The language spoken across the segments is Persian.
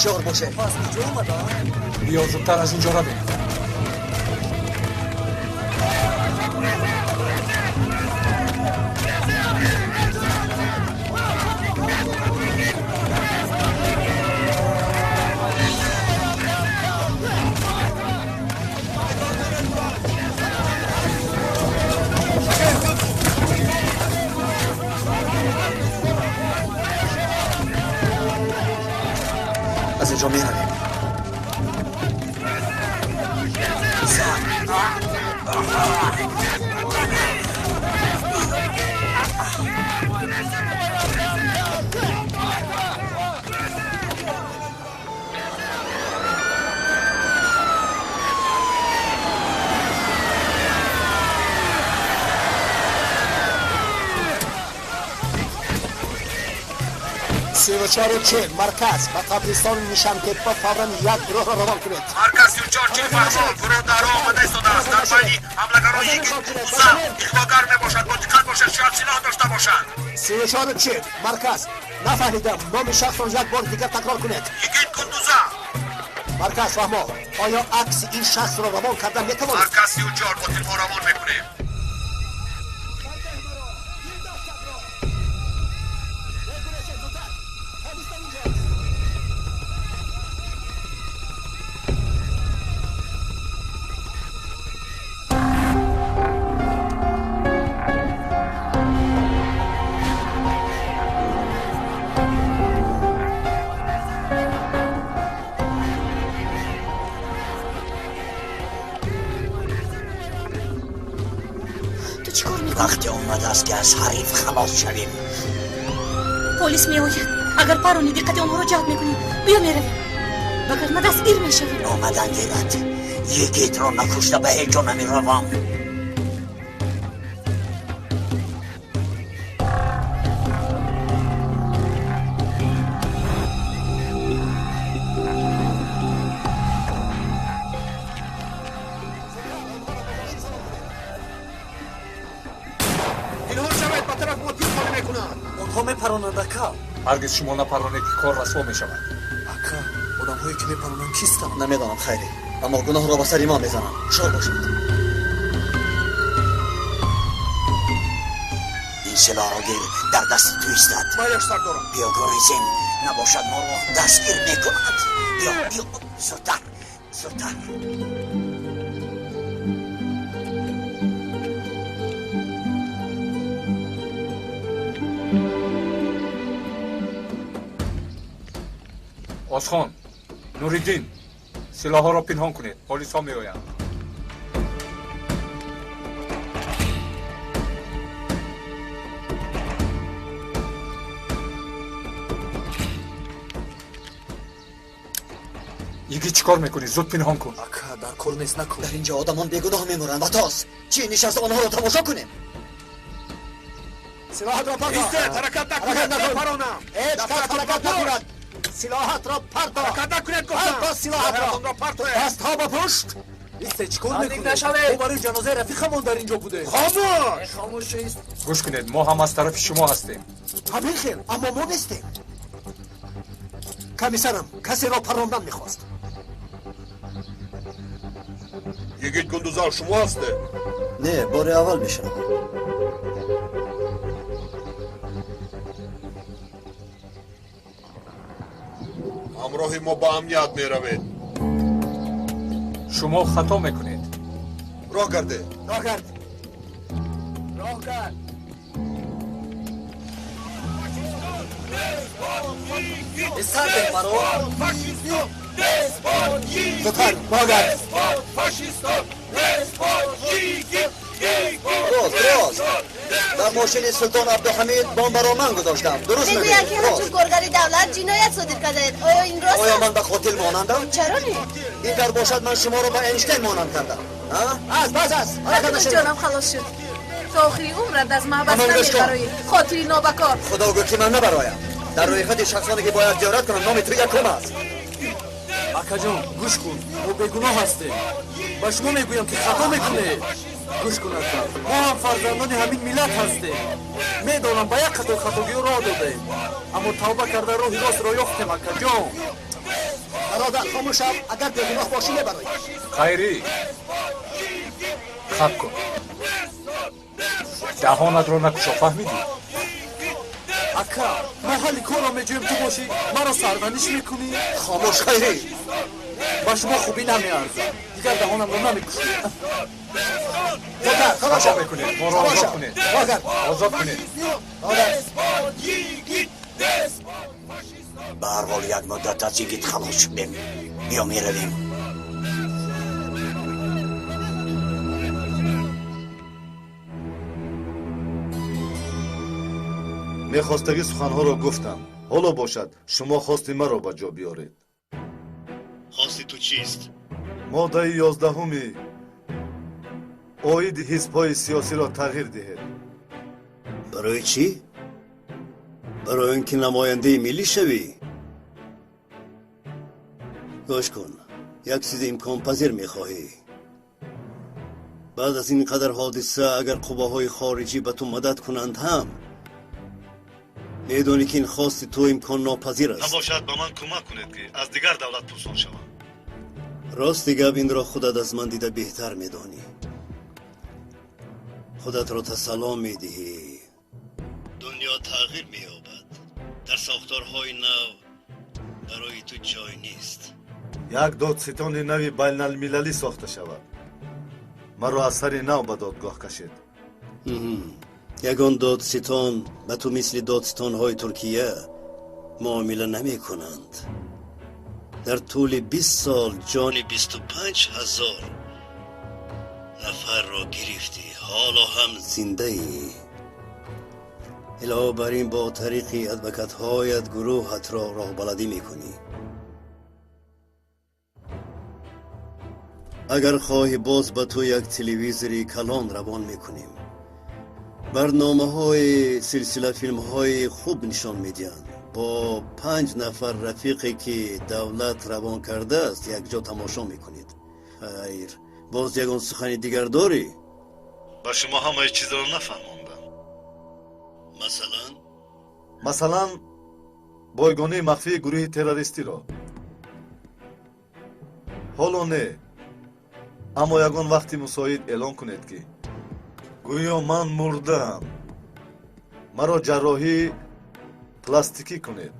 هوشیار باشه. پس اینجا اومدن؟ بیا زودتر از اینجا را بریم. از اینجا میرم. سیروچار چه مرکز و قبرستان نیشانتپا فوراً یک گروه را روان کنید. مرکز سیروچار چه فهمان گروه در آمده ایستاده است. در بین حملگران یکی موزه اخواگر میباشد، با دقت باشد، شاید سلاح داشته باشند. سیروچار چه مرکز نفهمیدم نام شخص را یک بار دیگر تکرار کنید. یکی کندوزه. مرکز فهمان آیا عکس این شخص را روان کردن میتوانید؟ مرکز سیروچار با تلفن روان میکنیم. وقتی اومده است که از حریف خلاص شویم. پلیس می آید. اگر پرونی دقت آنها را جلب میکنیم بیا میرویم، وگرنه دستگیر میشویم. آمدن گیرد یکیت را نکشته به هیچ جا نمیروم. هرگز شما نپرانید که کار رسوا می شود. اکا آدم هایی که میپرونن کیستن؟ نمیدانم خیلی، اما گناه را به سر ما میزنم. شاد باشید. این سلاح را گیر در دست تو ایستد. من یک سر دارم. بیا گریزیم، نباشد ما را دستگیر میکند. بیا زودتر زودتر. آسخان، نوریدین، سلاح ها را پنهان کنید. پلیس ها می آیند. یکی چیکار میکنی؟ زود پنهان کن. اکا در کار نیست نکن. در اینجا آدمان بیگناه میمورند و تاست چی نشست آنها را تماشا کنیم. سلاحت را پرداخت. ایستد، حرکت نکنید. نپرانم. هیچ کس حرکت نکند. سلاحت را پرداخت. حرکت نکنید گفتم. پرداخت سلاحت را. پرتوه. دست ها به پشت. ایسته چیکار میکنه؟ او برای جنازه رفیقمون در اینجا بوده. خاموش. خاموش ایست. گوش کنید، ما هم از طرف شما هستیم. همین خیر، اما ما نیستیم. کمیسرم کسی را پراندن میخواست. یگید گندوزار شما هسته؟ نه، بار اول میشنم. همراه ما با امنیت میروید. شما خطا میکنید. راه کرده. راه کرد. راه کرد. سر به مرا. زودتر راه کرد. راست در ماشین سلطان عبدالحمید بام برا من گذاشتم. درست میگوید که همچون گرگانی دولت جنایت صادر کرده. آیا این راست؟ آیا من به قاتل مانندم؟ چرا نی؟ این در باشد من شما رو به اینشتین مانند کردم. بس حرکت جانم خلاص شد. تا آخری عمرت از محبت نمیبرایی خاطری نابکار. خدا گفت که من نبرایم. در روی خط شخصانی که باید زیارت کنم نام تو یکم است. اکا جان گوش کن، او بیگناه هسته. با شما میگویم که خطا میکنه. گوش کن اکا، ما هم فرزندان همین ملت هستیم. میدانم با یک خطاگی راه داده، اما توبه کرده راه راست را یافتیم اکا جان. برادر خاموشم اگر بیگناه باشی نبرای. خیری خب کن دهانت رو نکشا فهمیدی؟ اکا ما حالی کارا میجویم تو باشی مرا سرزنش میکنی؟ خاموش خیری. با شما خوبی نمیارزم دیگر دهانم رو نمیکشی. دکتر خفا خاموشم. میکنید ما رو آزاد کنید آزاد کنید به هر حال یک مدت از یگید خلاص شدیم بیا میرویم میخواستگی سخنها را گفتم حالا باشد شما خواستی مرا به جا بیارید. خواستی تو چیست؟ ماده 11 اوید حزب‌های سیاسی را تغییر دهید. برای چی؟ برای اینکه نماینده ملی شوی؟ گوش کن یک چیز امکان پذیر میخواهی. بعد از این قدر حادثه اگر قواهای خارجی به تو مدد کنند هم میدونی که این خواست تو امکان ناپذیر است. نباشد به من کمک کنید که از دیگر دولت پرسان شوم. راست گپ این را خودت از من دیده بهتر میدانی. خودت را تسلام میدهی دنیا تغییر مییابد. در ساختارهای نو برای تو جای نیست. یک دادستان نوی بین المللی ساخته شود. مرا از سر نو به دادگاه کشید. یگان دادستان به تو مثل دادستانهای ترکیه معامله نمی کنند. در طول 20 سال جان 25,000 نفر را گرفتی. حالا هم زنده ای. علاوه بر این با طریق ادوکت هایت گروهت را راه بلدی میکنی. اگر خواهی باز به تو یک تلویزیوری کلان روان میکنیم. برنامه های سلسله فیلم های خوب نشان میدهند. با 5 نفر رفیقی که دولت روان کرده است یک جا تماشا میکنید. خیر باز یگان سخن دیگر داری؟ به شما همه چیز را نفهماندم. مثلا بایگانی مخفی گروه تروریستی را. حالا نه اما یگان وقتی مساعد اعلان کنید که گویا من مردم مرا جراحی پلاستیکی کنید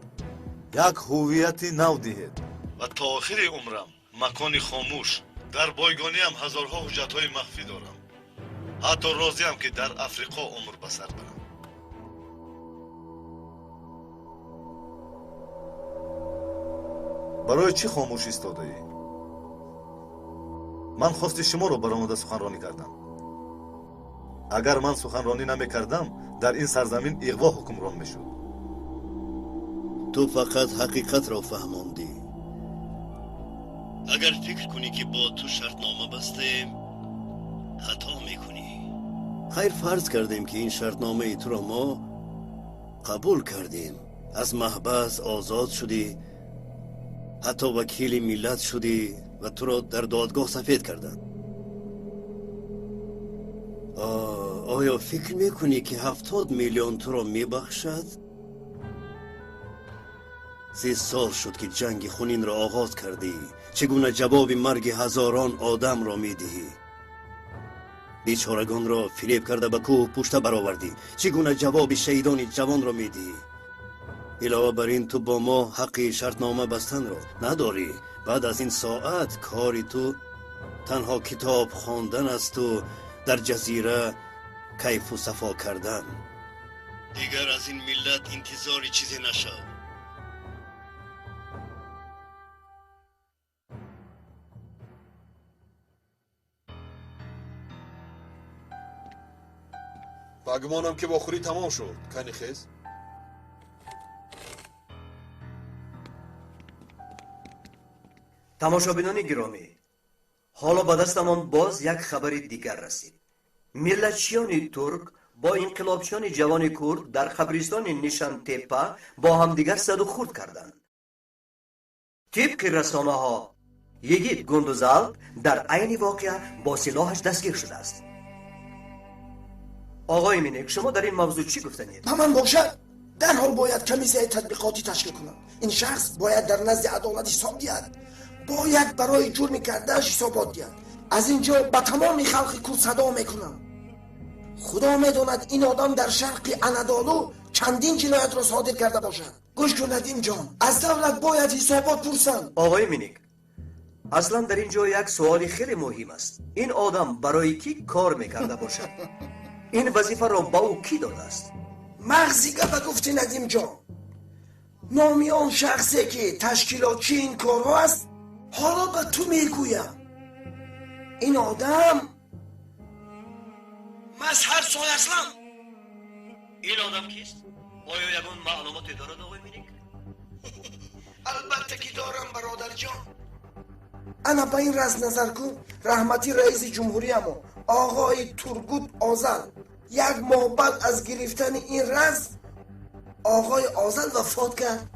یک هویتی نو دهید و تا آخر عمرم مکانی خاموش در بایگانی هم هزارها حجتهای مخفی دارم. حتی راضیم که در افریقا عمر بسر برم. برای چی خاموش ایستاده ای؟ من خواست شما رو برآمده سخنرانی کردم. اگر من سخنرانی نمی کردم در این سرزمین اغوا حکمران می شد. تو فقط حقیقت را فهماندی. اگر فکر کنی که با تو شرطنامه بستیم خطا میکنی. خیر فرض کردیم که این شرطنامه تو را ما قبول کردیم. از محبس آزاد شدی. حتی وکیل ملت شدی و تو را در دادگاه سفید کردند. آیا فکر میکنی که 70 میلیون تو را میبخشد؟ 3 سال شد که جنگ خونین را آغاز کردی. چگونه جواب مرگ هزاران آدم را میدهی؟ بیچارگان را فریب کرده به کوه پشته برآوردی. چگونه جواب شهیدان جوان را میدهی؟ علاوه بر این تو با ما حق شرطنامه بستن را نداری. بعد از این ساعت کاری تو تنها کتاب خواندن است و در جزیره کیف و صفا کردن. دیگر از این ملت انتظاری چیزی نشو. بگمانم که باخوری تمام شد. کنی خیز؟ تماشابینان گرامی، حالا به دستمان باز یک خبر دیگر رسید. ملتچیان ترک با انقلابچیان جوان کرد در قبرستان نشان تپه با همدیگر زد و خورد کردند. طبق رسانه ها یگید گندوزال در عین واقعه با سلاحش دستگیر شده است. آقای مینک شما در این موضوع چی گفتنید؟ من باشد در حال باید کمیسیون تطبیقاتی تشکیل کنم. این شخص باید در نزد عدالت حساب دهد. باید برای جرم کردهش حسابات دهد. از اینجا به تمام خلق کرد صدا میکنم. خدا میداند این آدم در شرق انادولو چندین جنایت را صادر کرده باشد. گوش کن ندیم جان، از دولت باید حسابات پرسند. آقای مینیک، اصلا در اینجا یک سوال خیلی مهم است. این آدم برای کی کار میکرده باشد؟ این وظیفه را با او کی داده است؟ مغزی گفت گفتی ندیم جان. نامی آن شخصی که تشکیلاتچی این کارها است حالا به تو میگویم. این آدم مظهر سایسلم. این آدم کیست؟ آیا یگون معلوماتی دارد آقای مینیک؟ البته که دارم برادر جان. انا به این رأس نظر کن، رحمتی رئیس جمهوری اما آقای تورگوت آزل یک ماه بعد از گرفتن این رأس آقای آزل وفات کرد.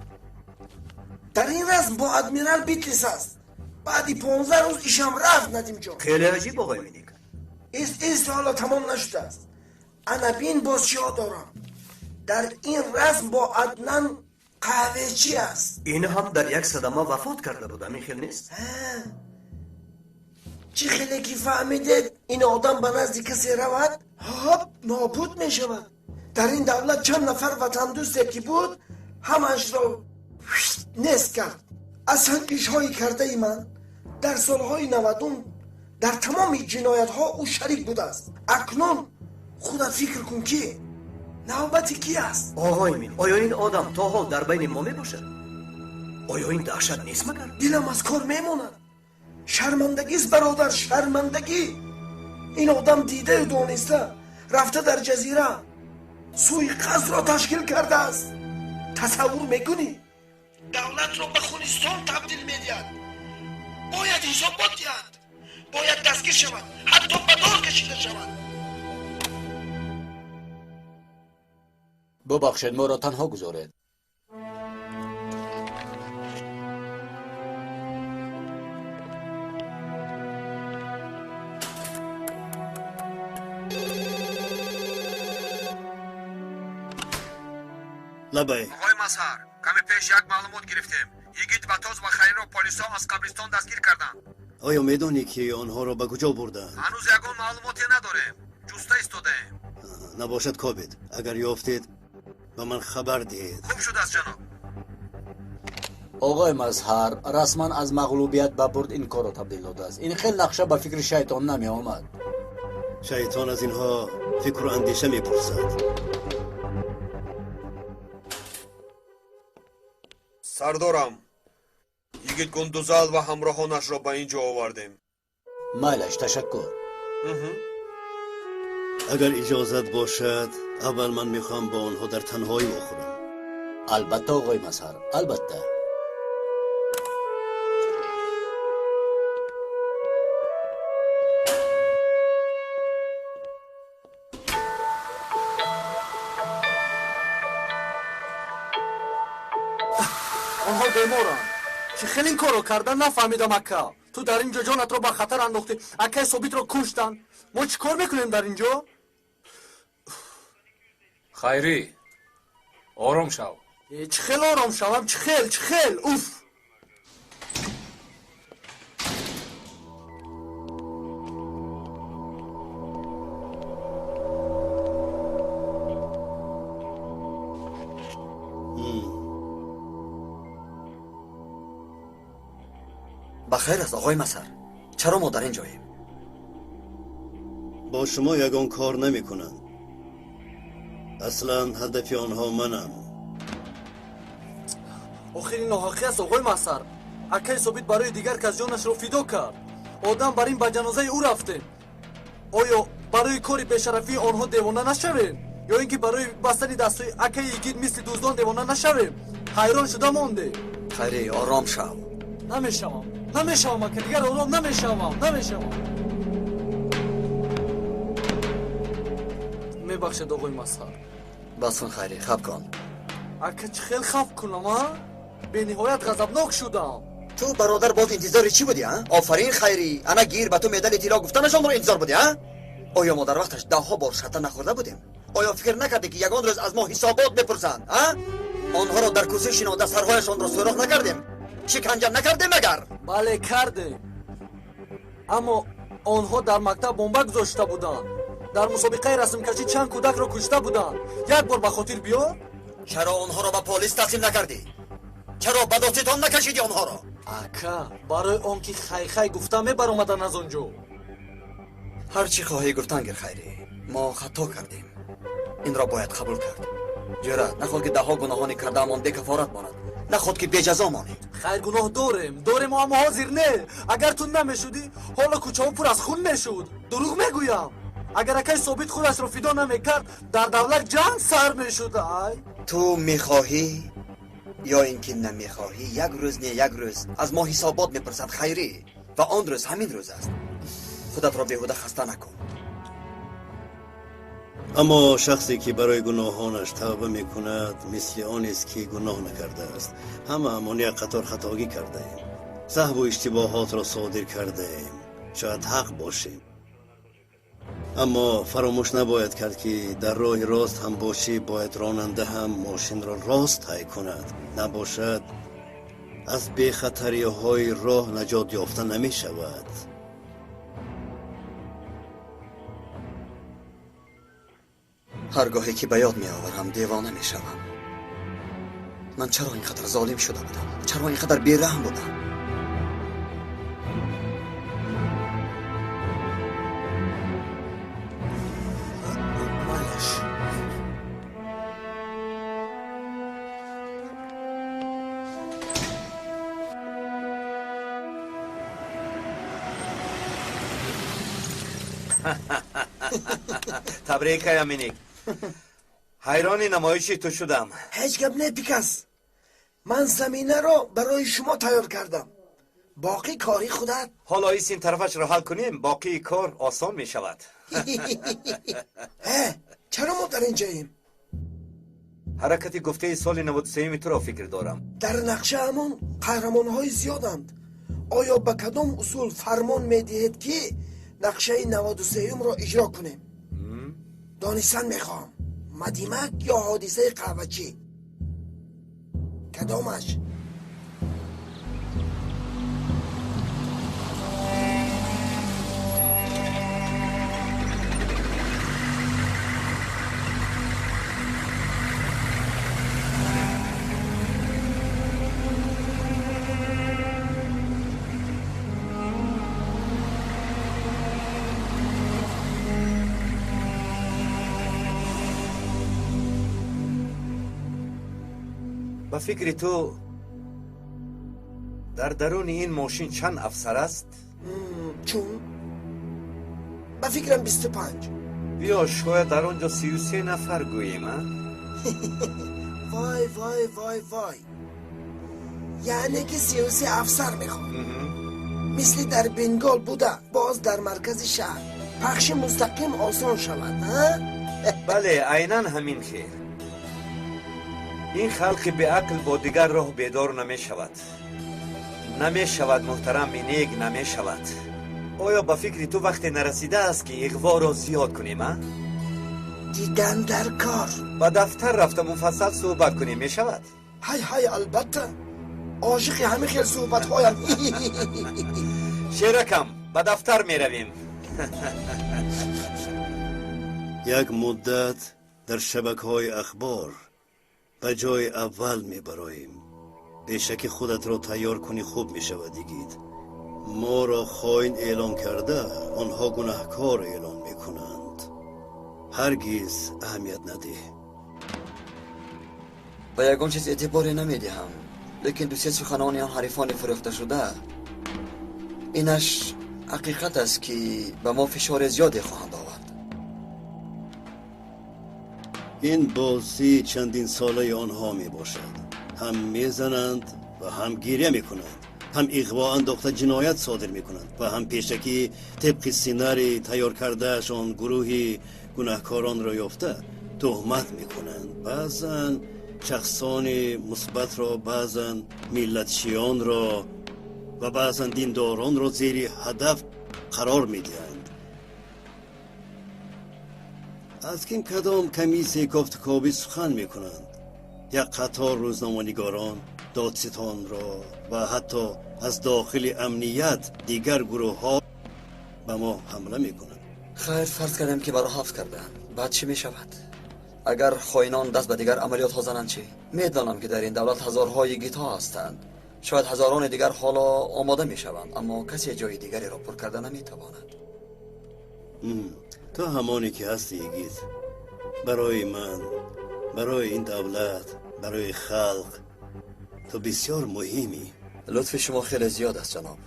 در این رأس با ادمیرال بیتلیس است. بعدی 15 روز ایشم رفت ندیم جان. خیلی عجیب آقای مینیک. است حالا تمام نشده است. انا بین بازشاه دارم. در این رسم با عدنان قهوه‌چی است. این هم در یک صدمه وفات کرده بود، همین خیلی نیست؟ چی خیلی که فهمیده این آدم به نزد کسی رود نابود می شود. در این دولت چند نفر وطن دوستی که بود همش را نیست کرد. اصلا ایشهایی کرده ای من در سالهای 90 در تمام جنایت ها او شریک بوده است. اکنون خودت فکر کن که نوبتی کی است؟ آقای مین، آیا این آدم تا حال در بین ما می باشد؟ آیا این دهشت نیست مگر؟ دلم از کار میماند. شرمندگی است برادر، شرمندگی. این آدم دیده و دانسته رفته در جزیره سوی قصد را تشکیل کرده است. تصور میکنی دولت را به خونستان تبدیل میدهد. باید حسابات دهد، باید دستگیر شود، حتی به دار کشیده شود. ببخشید ما را تنها گذارید. لبای آقای مظهر، کمی پیش یک معلومات گرفتیم. یگیت باتوز و خیرو پلیسا از قبرستان دستگیر کردند. آیا میدانی که آنها را به کجا بردند؟ هنوز یگون معلوماتی نداریم. جسته ایستادیم. نباشد کابید، اگر یافتید به من خبر دهید. خوب شده است جناب. آقای مظهر رسما از مغلوبیت به برد این کار را تبدیل داده است. این خیلی نقشه به فکر شیطان نمی آمد. شیطان از اینها فکر و اندیشه میپرسد. سردارم، یگیت گندوزال و همراهانش را به اینجا آوردیم. مایلش تشکر. اگر اجازت باشد اول من میخوام با آنها در تنهایی بخورم. البته آقای مظهر، البته. آنها بیمارن که خیلی این کارو کردن. نفهمیدم اکا تو در اینجا جانت رو به خطر انداختی. اکای ثابت رو کشتن. ما چی کار میکنیم در اینجا؟ خیری آرام شو. چه خیل آرام شوم؟ چه خیل اوف. بخیر است آقای مظهر، چرا ما در اینجاییم؟ با شما یگان کار نمی کنند. اصلا هدف آنها منم. آخر این ناحقی است آقای مظهر. اکای ثابت برای دیگر کس جانش رو فدا کرد. آدم بر این به جنازه او رفته. آیا برای کاری بی‌شرفی آنها دیوانه نشویم؟ یا اینکه برای بستن دستای اکای یگید مثل دوزدان دیوانه نشویم؟ حیران شده مانده. خیری آرام شو. نمیشوم که دیگر آرام نمیشوم. میبخشید آقای مظهر. بس کن خیری، خب کن. اکا چه خیلی خف کنم ها؟ به نهایت غضبناک شدم. تو برادر باز انتظار چی بودی ها؟ آفرین خیری، انا گیر به تو میدل اطلاع گفتنشان رو انتظار بودی ها؟ آیا ما در وقتش 10 بار شطر نخورده بودیم؟ آیا فکر نکردی که یگان روز از ما حسابات بپرسند؟ آنها را در کوزه شناده سرهایشان را سوراخ نکردیم؟ شکنجه نکردیم مگر؟ بله کردیم، اما آنها در مکتب بمب گذاشته بودند. در مسابقه رسم کشی چند کودک را کشته بودند. یک بار به خاطر بیار. چرا آنها را به پلیس تسلیم نکردی؟ چرا به دستتان نکشیدی آنها را؟ اکا برای آنکه خی گفته میبرآمدند از آنجا. هر چی خواهی گفتن خیری، ما خطا کردیم. این را باید قبول کرد. جرأت نخواد که دهها گناهانی کرده امان بی کفارت ماند، نخواد که بی جزا مانی. خیر گناه داریم اما حاضر نه. اگر تو نمیشدی حالا کوچه ها پر از خون میشد. دروغ میگویم. اگر اکی ثابت خودش را فدا نمیکرد در دولت جنگ سر میشد. تو میخواهی یا اینکه نمیخواهی یک روز نه یک روز از ما حسابات میپرسد خیری، و آن روز همین روز است. خودت را بیهوده خسته نکن. اما شخصی که برای گناهانش توبه می کند مثل آن است که گناه نکرده است. همه یک قطار خطاگی کرده ایم، سهو و اشتباهات را صادر کرده ایم. شاید حق باشیم، اما فراموش نباید کرد که در راه راست هم باشی باید راننده هم ماشین را راست طی کند. نباشد از بی خطری های راه نجات یافته نمی شود. هرگاهی که به یاد می آورم دیوانه می شوم. من چرا اینقدر ظالم شده بودم؟ چرا اینقدر بیرحم بودم؟ تبریک یامینیک. حیران نمایشی تو شدم. هیچ گپ نه پیکاس. من زمینه رو برای شما تیار کردم. باقی کاری خودت. حالا این طرفش رو حل کنیم باقی کار آسان می شود. چرا ما در اینجاییم؟ حرکتی گفته سال 93 تو را فکر دارم. در نقشه همون قهرمان های زیادند. آیا به کدام اصول فرمان می دهید که نقشه 93 را اجرا کنیم؟ دانستن میخوام. مدیمک یا حادثه قهوه‌چی؟ کدامش؟ با فکر تو در درون این ماشین چند افسر است؟ چون؟ با فکرم 25. بیا شاید در آنجا 33 نفر گوییم. وای وای وای وای، یعنی که 33 افسر میخوام. مثل در بنگال بوده باز در مرکز شهر پخش مستقیم آسان شود. بله عیناً همین خیر. این خلق به عقل با دیگر راه بیدار نمی شود. نمی شود محترم مینیگ، نمی شود. آیا با فکر تو وقت نرسیده است که اغوا را زیاد کنیم؟ دیدن در کار. با دفتر رفته مفصل صحبت کنیم می شود؟ های البته عاشق همه خیل صحبت هایم. شیرکم با دفتر می رویم. یک مدت در شبکه‌های اخبار به جای اول میبراییم. بشک خودت را تیار کنی خوب میشود دیگید. ما را خائن اعلام کرده آنها گناهکار اعلام میکنند. هرگز اهمیت نده. با یگان چیز اعتباری نمیدهم، لیکن دوسیه سخنانی آن حریفان فروخته شده اینش حقیقت است که به ما فشار زیادی خواهند آورد. این بازی چندین ساله آنها می باشد. هم میزنند و هم گیریه می کنند، هم اغوا انداخته جنایت صادر می کنند و هم پیشکی طبق سیناری تیار کرده شان گروهی گناهکاران را یافته تهمت می کنند. بعضا شخصان مثبت را، بعضا ملتچیان را و بعضا دینداران را زیر هدف قرار می دهند. از کیم کدام کمیسی گفتگوی سخن میکنند؟ یا قطار روزنامه‌نگاران، دادستان را و حتی از داخل امنیت دیگر گروه ها به ما حمله میکنند. خیر، فرض کردم که برای حفظ کردن. بعد چی می شود؟ اگر خائنان دست به دیگر عملیات ها زنند چی؟ میدانم که در این دولت هزارهای گیتا هستند. شاید هزاران دیگر حالا آماده می شوند، اما کسی جای دیگری را پر کرده نمی تواند. تو همانی که هستی گیت، برای من، برای این دولت، برای خلق تو بسیار مهمی. لطف شما خیلی زیاد است جناب.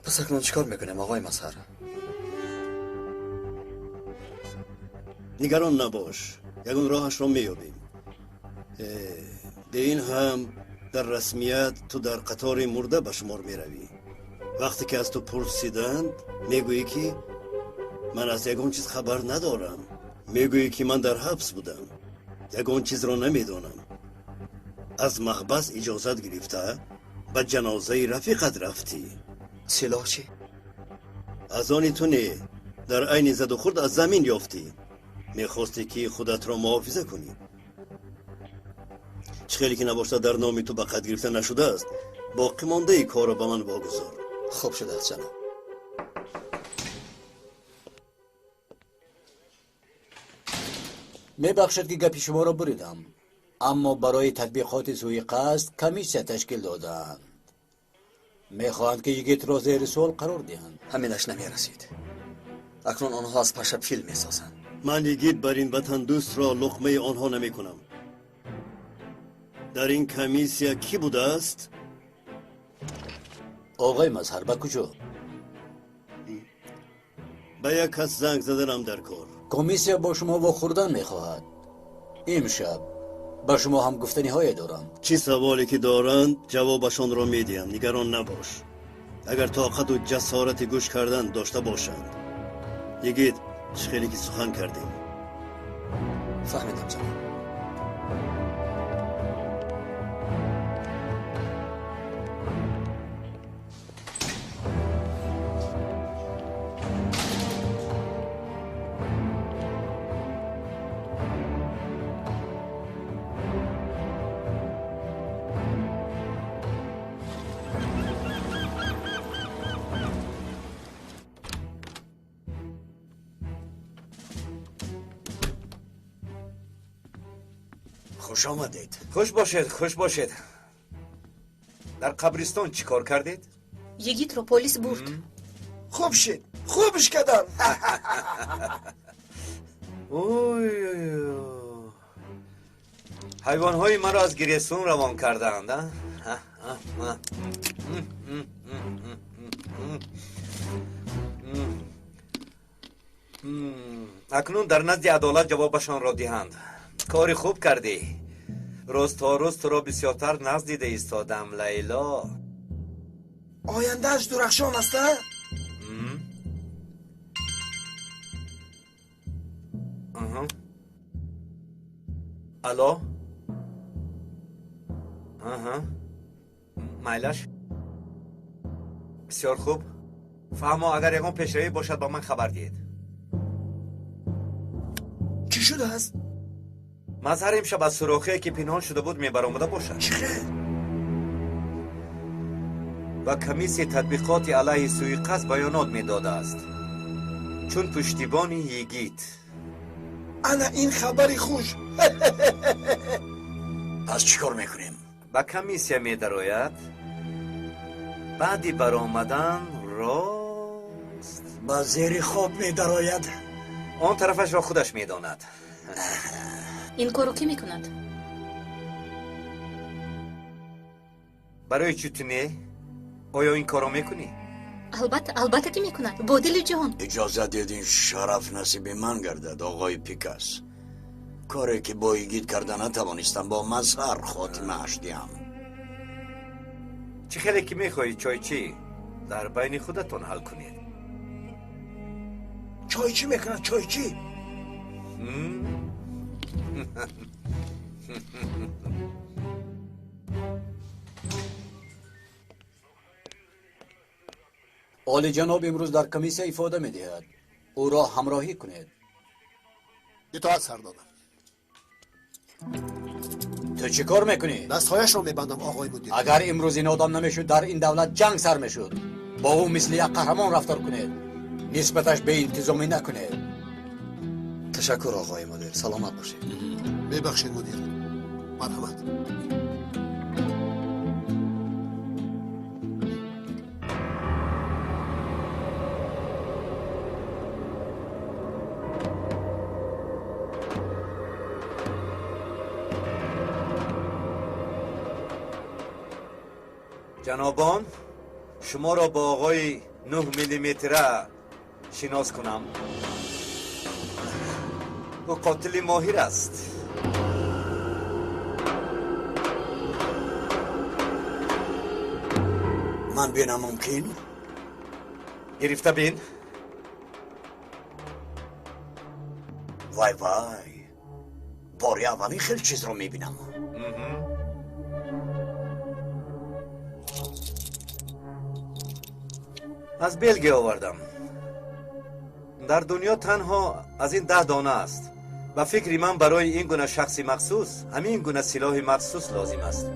پس اکنون چیکار میکنیم آقای مظهر؟ نگران نباش، یکون راهش را میابیم. به این هم در رسمیت تو در قطار مرده به شمار میروی. وقتی که از تو پرسیدند میگویی که من از یکون چیز خبر ندارم. میگویی که من در حبس بودم، یکون چیز را نمیدانم. از محبس اجازت گرفته به جنازه رفیقت رفتی. سلاح چی؟ از آنی تو نه، در عین زد و خورد از زمین یافتی. میخواستی که خودت را محافظه کنی. چه خیلی که نباشته در نامی تو به قد گرفته نشده است. باقی مانده ای کار را به من واگذار. خوب شده است جناب. میبخشد که گپی شما را بریدم، اما برای تطبیقات سوی قصد کمیسیه تشکیل دادند. میخواهند که یگیت را زیر سوال قرار دهند. همینش نمیرسید. اکنون آنها از پشت فیلم میسازند. من یگیت بر این وطن دوست را لقمه آنها نمی کنم. در این کمیسیه کی بوده است؟ آقای مظهر به کجا؟ به یک کس زنگ زدنم در کار. کمیسیه با شما واخوردن میخواهد. امشب با شما هم گفتنی های دارم. چی سوالی که دارند جوابشان را میدیم، نگران نباش. اگر طاقت و جسارت گوش کردن داشته باشند. یگید چه خیلی که سخن کردیم. فهمیدم جناب. خوش آمدید. خوش باشید، خوش باشید. در قبرستان چی کار کردید؟ یگیت رو پلیس برد. خوب شد، خوبش کردم. حیوان های مرا از گریستون روان کردند. اکنون در نزد عدالت جوابشان را دهند. کاری خوب کردی. روز تا روز تو را بسیارتر نزدیده ایستادم لیلا. آیندهش درخشان است. الو. مایلش بسیار خوب. فهمو اگر یکم پیشروی باشد با من خبر دهید. چی شده است؟ مظهر امشب از سوراخی که پنهان شده بود میبرآمده باشد. چخیر؟ و کمیسی تطبیقات علیه سوی قصد بیانات میداده است، چون پشتیبانی یگیت. انا این خبری خوش. پس چیکار میکنیم؟ با کمیسیه میدراید بعدی برآمدن راست با زیر خواب میدراید. آن طرفش را خودش میداند. این کارو کی میکند؟ برای چی تو نه؟ آیا این کارو میکنی؟ البته که میکند. با دل جهان. اجازه دیدین شرف نصیب من گردد آقای پیکاس. کاری که با ایگید کرده نتوانستم با مظهر خاتمه اش دیم. چه خیلی که میخواهید چای چی؟ در بین خودتون حل کنید. چای چی میکند؟ چای چی؟ عالی جناب امروز در کمیسیون ifade می‌دهد. او را همراهی کنید. اطاعت سردارم. تو چی کار میکنی؟ دستهایش را میبندم آقای مدیر. اگر امروز این آدم نمیشد در این دولت جنگ سر میشد. با او مثل یک قهرمان رفتار کنید. نسبتش به انتظامی نکنید. تشکر آقای مدیر. سلامت باشید. ببخشید مدیر. مرحمت. جنابان شما را با آقای 9 میلیمتره شناس کنم. او قاتل ماهر است. من بینم ممکن؟ گرفته بین. وای وای باری اولی خیلی چیز رو میبینم. از بلگی آوردم. در دنیا تنها از این 10 دانه است و فکری من برای این گونه شخصی مخصوص همین گونه سلاح مخصوص لازم است.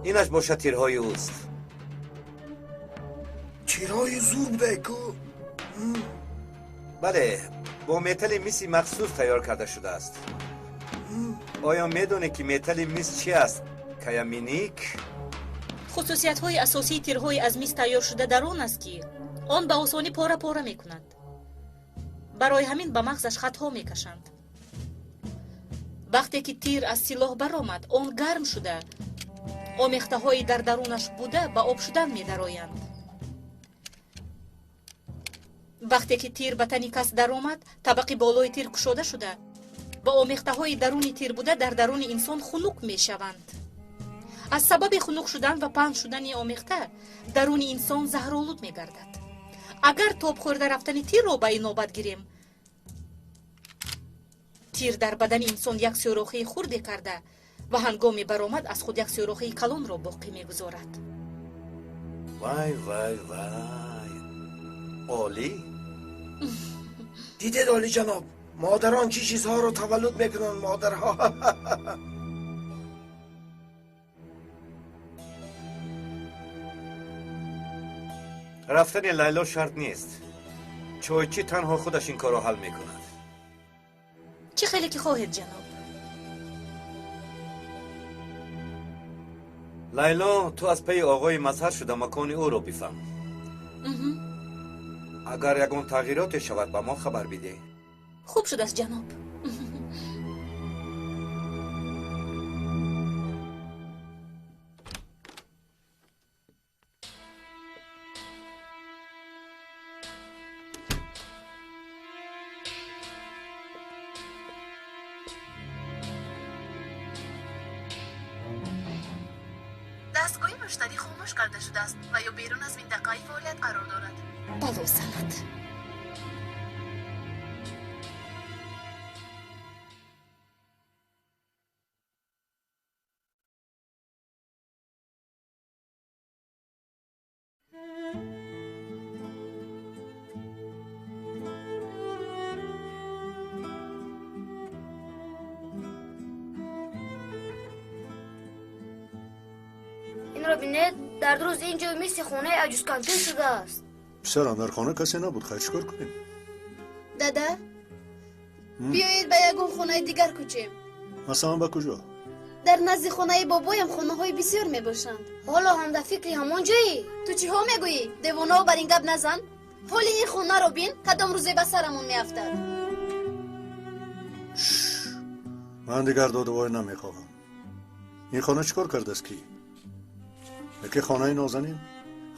اینش باشد تیرهای اوست. تیرهای زور بوده کو؟ بله با متل میسی مخصوص تیار کرده شده است. آیا میدونه که متل میس چی است؟ کیامینیک؟ خصوصیت های اساسی تیرهای از میز تیار شده در آن است که آن به آسانی پاره پاره می کند. برای همین به مغزش خطها می کشند. وقتی که تیر از سلاح برآمد آن گرم شده آمیخته های در درونش بوده به آب شدن می درآیند. وقتی که تیر به تن کس درآمد طبقه بالای تیر گشوده شده با آمیخته های درون تیر بوده در درون انسان خنک می شوند. از سبب خنک شدن و پهن شدن آمیخته درون انسان زهرآلود می گردد. اگر توپ خورده رفتن تیر را به این نوبت گیریم تیر در بدن انسان یک سوراخی خرد کرده و هنگامی برآمد از خود یک سوراخی کلان را باقی می گذارد. وای وای وای عالی. دیدید عالی جناب مادران چی چیزها رو تولد میکنن مادرها. رفتن لیلا شرط نیست. چویچی تنها خودش این کار رو حل میکند. چه خیلی که خواهید جناب. لیلا تو از پی آقای مظهر شده مکان او رو بفهم. اگر یکان تغییرات شود به ما خبر بده. خوب شد است جناب. دستگاه مشتری خاموش کرده شده است و یا بیرون از منطقه فعالیت قرار دارد. بله سلامت. این را بینید در دو روز اینجا مثل خونه عجوز کانتین شده است. پسرم در خانه کسی نبود خیلی چیکار کنیم؟ دادا بیایید به یگون خونه دیگر کوچیم. مثلا به کجا؟ در نزد خونه بابایم خونه های بسیار می باشند. حالا هم در فکری همان جایی؟ تو چی ها میگویی؟ دیوانا بر این گپ نزن. حالی این خونه رو بین کدام روزی به سرمون می افتد. من دیگر داد وای نمیخواهم. این خانه چیکار کرده است کی؟ یکی خانه نازنین؟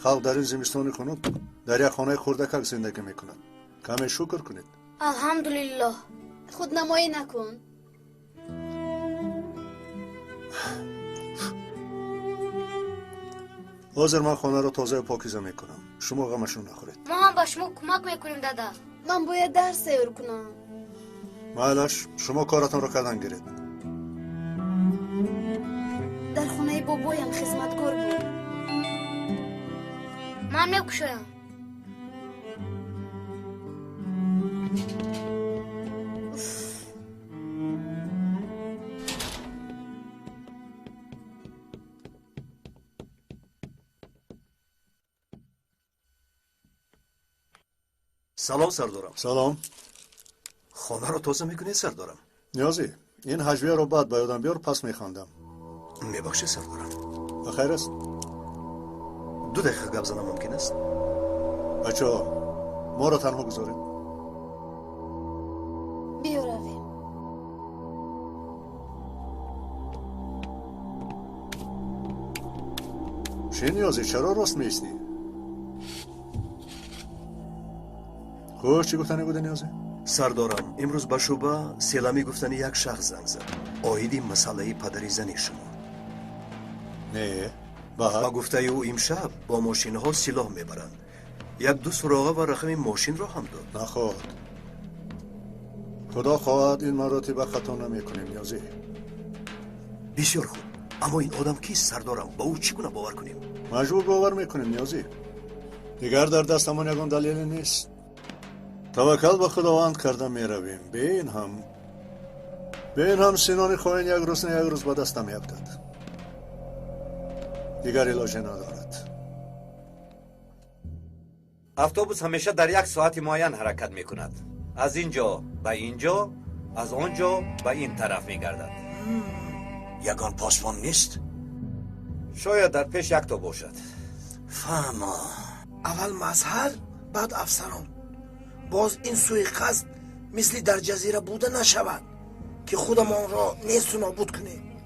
خلق در این زمستان خنک در یک خانه خردکک زندگی میکنند. کمی شکر کنید. الحمدلله. خود نمایی نکن. حاضر من خانه را تازه و پاکیزه میکنم. شما غمشون نخورید. ما هم به شما کمک میکنیم دادا. من باید درس سیر کنم. معلش شما کارتان را کردن گیرید. در خانه بابایم خدمتگار بود. من میکشم. سلام سردارم. سلام. خانه رو تازه میکنی سردارم؟ نیازی این هجویه رو بعد با یادم بیار پس میخواندم. میبخشی سردارم. بخیر است. 2 دقیقه گپ زدن ممکن است؟ بچه ها ما رو تنها گذارید. بیا رویم. چه نیازی چرا راست میستی؟ خوش چی گفتنی بوده نیازی؟ سردارم امروز با شوبه سیلامی گفتنی یک شخص زنگ زد آیدی مسئله پدری زنی شما. نه با گفته او امشب با ماشین ها سلاح میبرند. 1-2 سراغه و رقم ماشین را هم داد. نخواد. خدا خواهد این مراتب خطا نمیکنیم نیازی. بسیار خوب. اما این آدم کیست سردارم؟ با او چگونه باور کنیم؟ مجبور باور میکنیم نیازی. دیگر در دستمان یگان دلیلی نیست. توکل به خداوند کرده میرویم. به این هم سینان خواهین یک روز نه یک روز به دست نمیافتد. دیگر علاج ندارد. اتوبوس همیشه در 1 ساعت معین حرکت میکند. از اینجا به اینجا، از آنجا به این طرف میگردد. یگان پاسبان نیست؟ شاید در پیش 1 تا باشد. فهمم. اول مظهر بعد افسران. باز این سوءقصد مثل در جزیره بوده نشود که خودمان را نیست و نابود کنیم.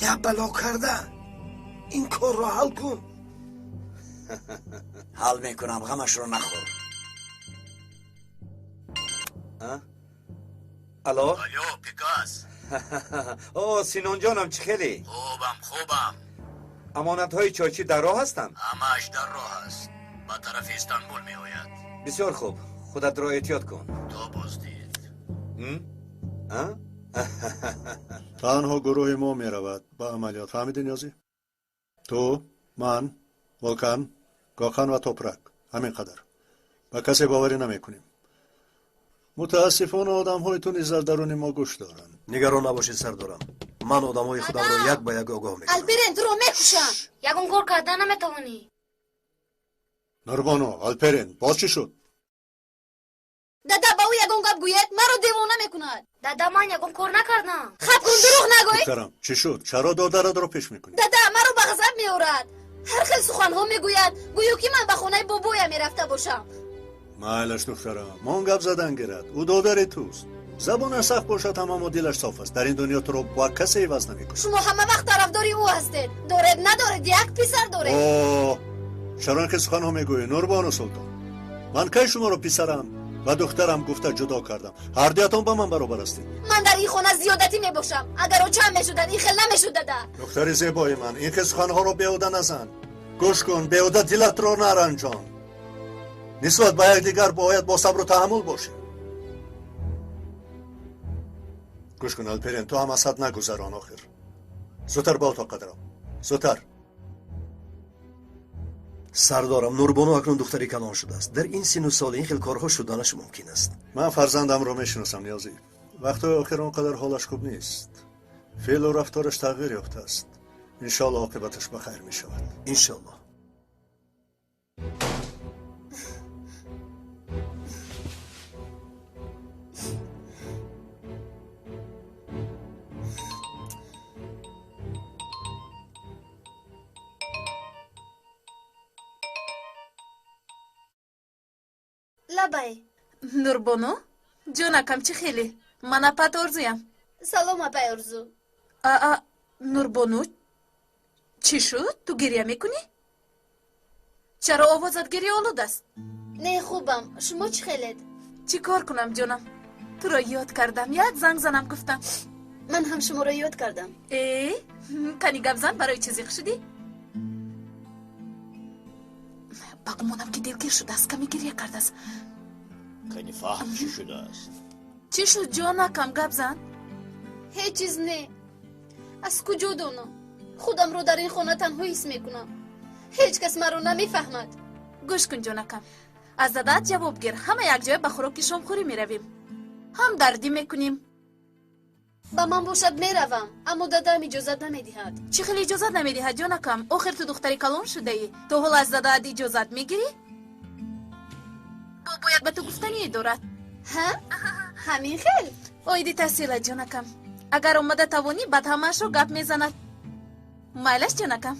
یا بلا کرده این کار را حل کن. حل میکنم غمش رو نخور. الو پیکاس. اوه سینان جانم چه خیلی؟ خوبم. امانت های چایچی در راه هستند؟ همش در راه است. با طرف استانبول می آید. بسیار خوب. خودت را احتیاط کن. تو بازدید. تنها گروه ما می رود با عملیات. فهمیدی نیازی؟ تو، من، ولکان، گاخان و توپرک. همین قدر. با کسی باوری نمی کنیم. متاسفانه آدم های تو نیز در درون ما گوش دارند. نگران نباشید سردارم. من آدم های خودم را 1 به 1 آگاه میکنم. الپرین تو رو میکشم. یگان کار کردن نمیتوانی. نوربانو، الپرین، باز چی شد؟ دادا با او یگان گپ گوید مرا دیوانه میکند. دادا من یگان کار نکردم. خب کن دروغ نگوی. دخترم چی شد؟ چرا دادرت را پیش میکنی؟ دادا مرا به غضب میآورد. هر خیل سخنها میگوید گویو که من به خانه بابایم میرفته باشم. مایلش دخترم من گپ زدن گیرد. او دادر توست. زبان سخت باشد اما دلش صاف است. در این دنیا تو رو با کسی عوض نمیکنه. شما همه وقت طرفداری او هستید. دارد ندارد یک پسر دارد. اوه چرا که سخنها میگویی نوربانو سلطان؟ من کی شما رو پسرم و دخترم گفته جدا کردم. هر دیتون با من برابر هستید. من در این خانه زیادتی میباشم. اگر او چند میشدن این خیل نمیشد دادا. دختر زیبای من این که سخنها رو بیهوده نزن. گوش کن بیهوده دلت رو نرنجان. نسبت به یکدیگر باید با صبر و تحمل باشی. گوش کن الپرین تو هم از حد نگذران آخر. زودتر با اتاق قدرم. زودتر. سردارم نوربانو اکنون دختری کلان شده است. در این سن و سال این خیل کارها شدنش ممکن است. من فرزندم رو میشناسم نیازی. وقتی آخر اونقدر حالش خوب نیست. فعل و رفتارش تغییر یافته است. انشالله عاقبتش بخیر میشود. انشالله. لبای نوربانو جونکم چی خیلی؟ من اپت ارزویم. سلام اپای ارزو. نوربانو چی شد؟ تو گریه میکنی؟ چرا آوازت گریه آلود است؟ نه خوبم. شما چی خیلید؟ چی کار کنم جونم؟ تو را یاد کردم یک زنگ زنم گفتم. من هم شما را یاد کردم. کنی گپ زن برای چیزی شدی؟ بگمانم که دلگیر شده است کمی گریه کرده است. کنی فهم چی شده است؟ چی شد جانکم گپ زن؟ هیچ چیز نه. از کجا دانم؟ خودم رو در این خانه تنها حس میکنم. هیچ کس مرا نمیفهمد. گوش کن جانکم. از دادات جواب گیر. همه یک جای به خوراک شام خوری می رویم. هم دردی میکنیم. با من باشد میروم، اما دادام اجازت نمیدهد. چی خیلی اجازت نمیدهد جانکم؟ آخر تو دختری کلان شده ای. تو حال از دادات اجازت میگیری؟ با باید به تو گفتنی دارد. ها؟ همین خیلی؟ اویدی تحصیل جانکم. اگر اومده توانی بعد همش رو گپ میزند. مایلش جانکم.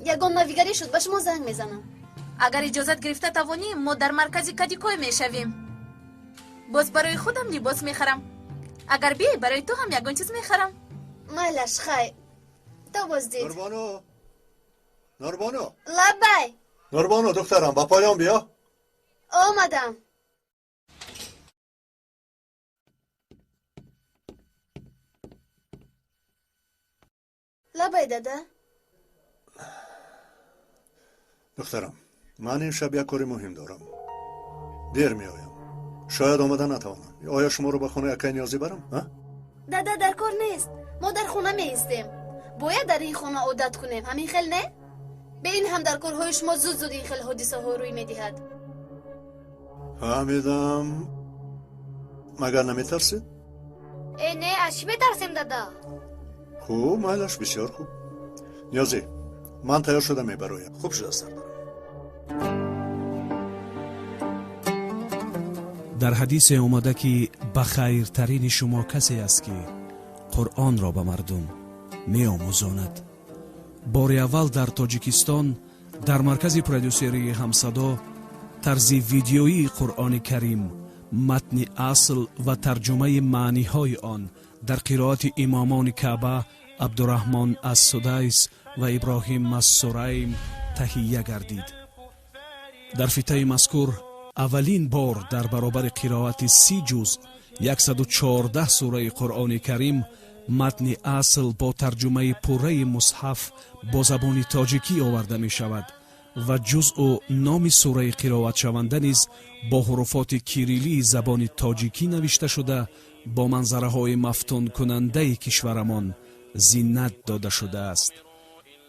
یگان نویگری شد، به شما زنگ میزنم. اگر اجازت گرفته توانی ما در مرکزی کدیکوی میشویم. باز برای خودم لباس میخرم. اگر بیای برای تو هم یگان چیز میخرم. مایلش خیر. تو بازدید. نوربانو لبای. نوربانو دخترم با پایان بیا. آمدم. لبای داده. دخترم من این شب یک کاری مهم دارم. دیر می آیم. شاید آمده نتوانم. آیا شما رو به خونه یکی نیازی برم؟ داده در کار نیست. ما در خونه می ایستیم. باید در این خونه عادت کنیم. همین خیل نه؟ به این هم در کارهای شما زود زود این خیل حادثه ها روی می دهد. فهمیدم. مگر نمی ترسید؟ نه از چی بترسیم دادا؟ خوب مایلش بسیار خوب. نیازی من تیار شده می برایم. خوب شده سردار. در حدیث اومده که بخیرترین شما کسی است که قرآن را به مردم می آموزاند. بار اول در تاجیکستان در مرکز پرودوسری همصدا طرز ویدیویی قرآن کریم، متن اصل و ترجمه معنی های آن در قرائت امامان کعبه عبدالرحمن از سدیس و ابراهیم از سریم تهیه گردید. در فیته مذکور اولین بار در برابر قرائت 30 جزء 114 سوره قرآن کریم متن اصل با ترجمه پوره مصحف با زبان تاجیکی آورده می شود و جزء و نام سوره قرائت شونده نیز با حروفات کیریلی زبان تاجیکی نوشته شده با منظره های مفتون کننده کشورمان زینت داده شده است.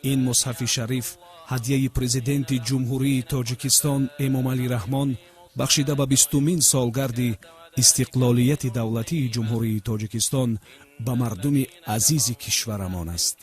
این مصحف شریف هدیه پرزیدنت جمهوری تاجیکستان امام علی رحمان بخشیده به 20مین سالگرد استقلالیت دولتی جمهوری تاجیکستان به مردم عزیز کشورمان است.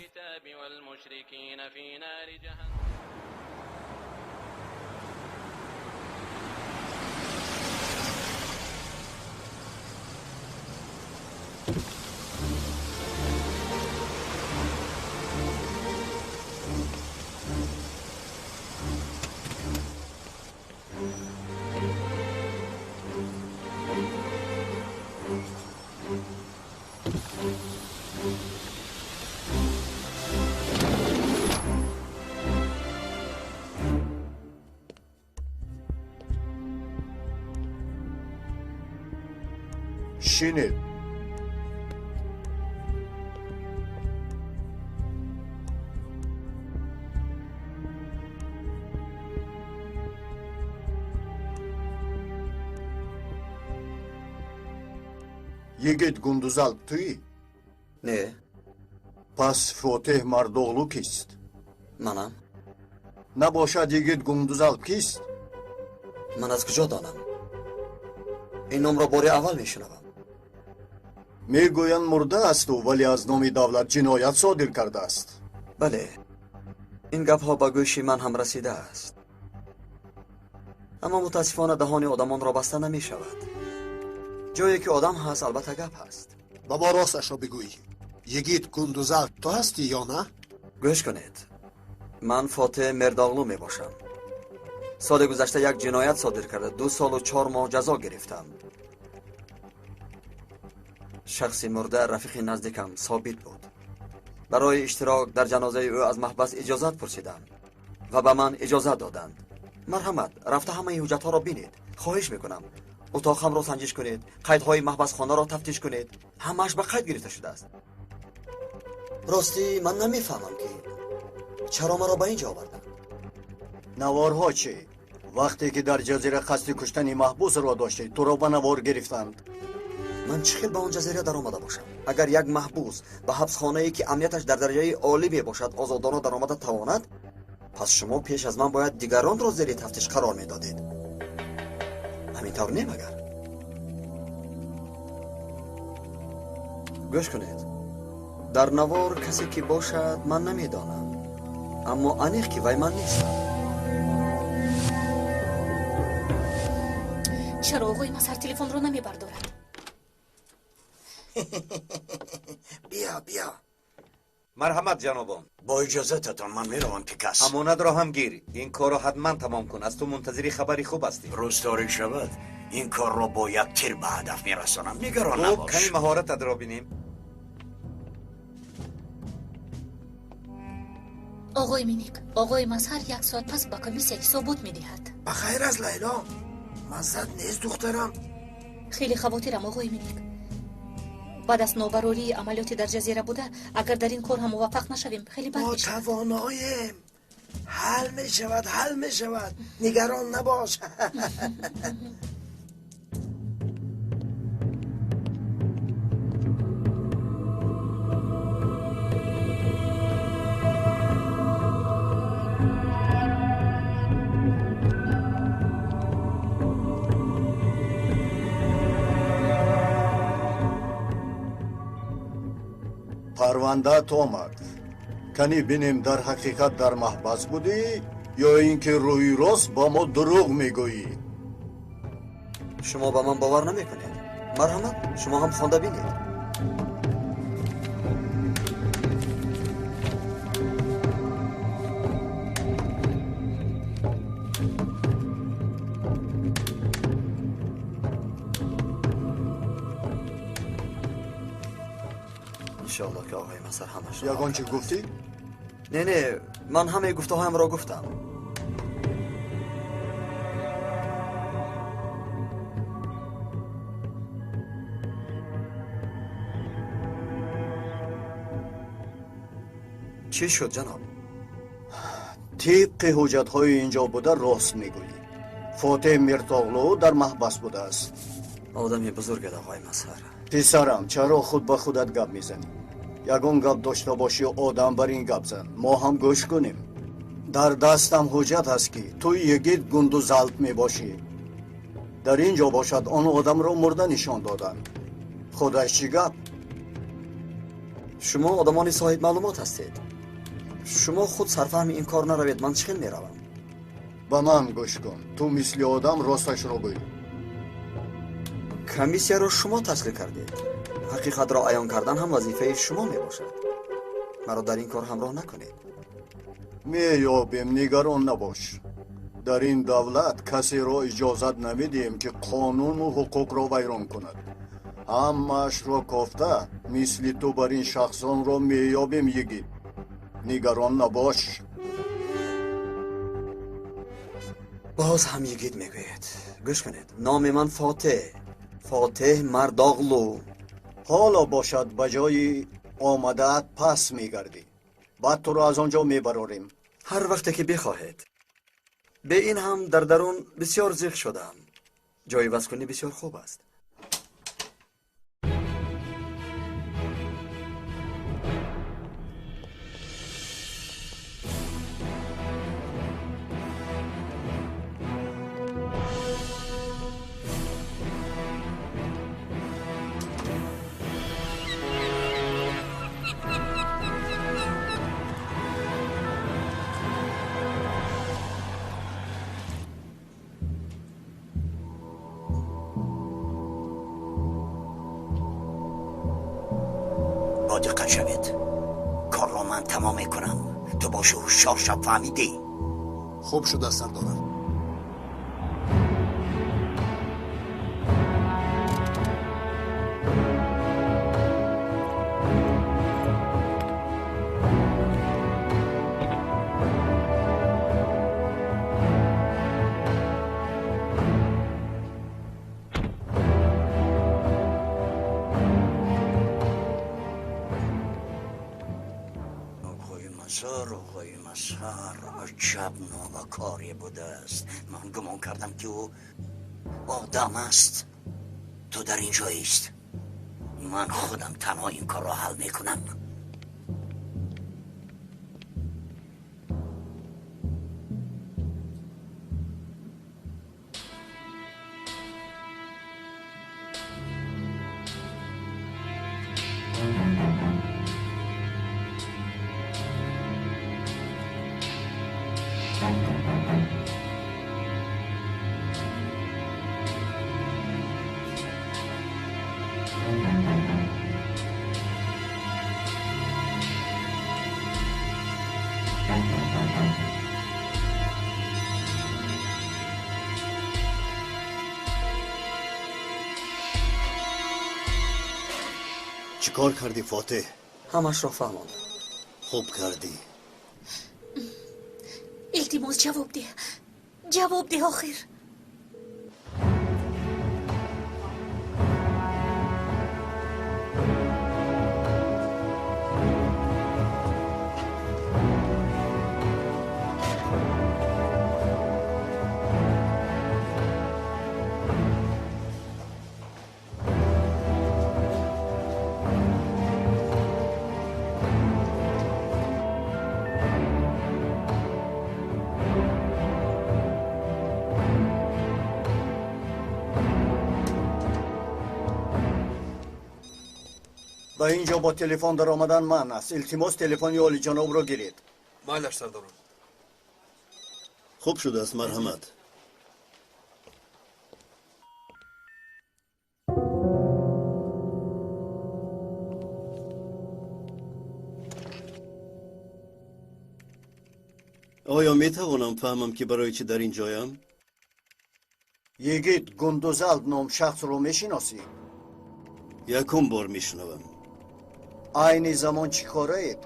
شینید. Yigit Gunduzalp تویی؟ نه. پس فاتح مردوغلو کیست؟ منم. نباشد یگید گندوزالپ کیست؟ من از کجا دانم؟ این نام را بار اول میشنوم. میگویند مرده است او ولی از نام دولت جنایت صادر کرده است. بله، این گپ ها به گوش من هم رسیده است، اما متاسفانه دهان آدمان را بسته نمی شود. جایی که آدم هست البته گپ هست. بابا راستش را بگوی، یگید گندوزالپ تو هستی یا نه؟ گوش کنید، من فاتح مرداغلو می باشم. سال گذشته یک جنایت صادر کرده 2 سال و 4 ماه جزا گرفتم. شخصی مرده رفیق نزدیکم ثابت بود. برای اشتراک در جنازه او از محبس اجازت پرسیدم و به من اجازه دادند. مرحمت، رفته همه حجت ها را بینید. خواهش میکنم اتاقم را سنجش کنید، قیدهای محبس خانه را تفتیش کنید. همش به قید گرفته شده است. راستی من نمیفهمم که چرا مرا به اینجا آوردند. نوارها چی؟ وقتی که در جزیره قصد کشتن محبوس را داشتی تو را به نوار گرفتند. من چخیل به اون جزیره در آمده باشم؟ اگر یک محبوس به حبس خانه ای که امنیتش در درجه عالی می باشد آزادانه در آمده تواند، پس شما پیش از من باید دیگران را زیر تفتیش قرار میدادید. همینطور نیم اگر؟ گوش کنید. در نوار کسی که باشد من نمیدانم، اما انیق که وی من نیستم. چرا آقای مسهر تلفن رو نمیبردارد؟ بیا مرحمت جنابان. با اجازتتان من میروم پیکاس. امانت را هم گیر. این کار را حتما تمام کن. از تو منتظری خبری خوب هستی. روز تاریک شود این کار را با یک تیر به هدف میرسانم. نگران خوب، نباش. کمی مهارت را بینیم. آقای مینیک، آقای مسهر 1 ساعت پس با کمیسیک ثبوت میدهد. بخیر از لیلا. مزد نیست دخترم. خیلی خواطرم آقای مینیک. بعد از نوبراری عملیاتی در جزیره بوده، اگر در این کار هم موفق نشویم خیلی بد ما میشه. تواناییم. حل می شود. نگران نباش. پرونده‌ات آمد. کنی بینیم در حقیقت در محبس بودی یا اینکه روی راست با ما دروغ میگویی؟ شما با من باور نمیکنید. مرحمت، شما هم خوانده بینید. انشاءالله که آقای مسهر همش را یگان چی گفتی؟ نه من همه گفته هایم را گفتم. چی شد جناب؟ طبق حجت‌های اینجا بوده راست میگویی. فاتح میرتاغلو در محبس بوده است. آدمی بزرگ آقای مسهر. پسرم چرا خود به خودت گپ میزنی؟ یگان گپ داشته باشی و آدم بر این گپ زن. ما هم گوش کنیم. در دستم حجت هست که تو یگید گوند و زلط میباشی. در اینجا باشد آن آدم را مرده نشان دادن. خودش چی گپ؟ شما آدمانی صاحب معلومات هستید. شما خود سرفهم این کار نروید. من چخیل میروم. با من گوش کن. تو مثل آدم راستش را گوی. کمیسیه را شما تشکیل کردید. حقیقت را عیان کردن هم وظیفه شما می باشد. مرا در این کار همراه نکنید. میابیم، نگران نباش. در این دولت کسی را اجازت نمیدیم که قانون و حقوق را ویران کند. همش را گفته مثل تو بر این شخصان را میابیم یگید. نگران نباش. باز هم یگید میگوید. گوش کنید. نام من فاتح مرداغلو. حالا باشد بجای آمدت پس میگردی. بعد تو را از آنجا میبراریم. هر وقتی که بخواهید. به این هم در درون بسیار زیغ شدم. جای وصل کنی بسیار خوب است. با دقت شوید. کار را من تمام میکنم. تو باشه هوشیار شب. فهمیدی؟ خوب شد از سردارم. آقای مسهر عجب نابکاری بوده است. من گمان کردم که او آدم است. تو در اینجا است. من خودم تنها این کار را حل میکنم. چیکار کردی فاتح؟ همش را فهماندم. خوب کردی. التماس جواب ده آخر. با اینجا با تلفن در آمدن من است. التماس تلفنی اولی جناب رو گیرید. مالش سردارم. خوب شده است، مرحمت. آیا می توانم فهمم که برای چی در این جایم؟ یگید گندوزالد نام شخص رو میشناسی؟ یکم بار میشنوم. این زمان چی کاره اید؟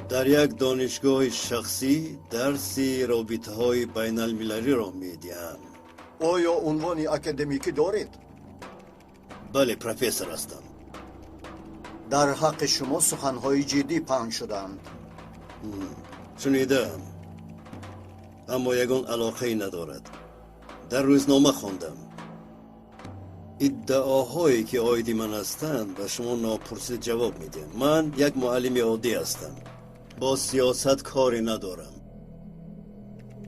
در یک دانشگاه شخصی درسی رابطه های بین المللی را میدیم. آیا عنوانی اکادمیکی دارید؟ بله، پروفسور هستم. در حق شما سخنهای جدی پنج شدند. شنیدم، اما یگان علاقه ندارد. در روزنامه خواندم ادعاهایی که عاید من هستند و شما ناپرسیده جواب میدم. من یک معلم عادی هستم، با سیاست کاری ندارم،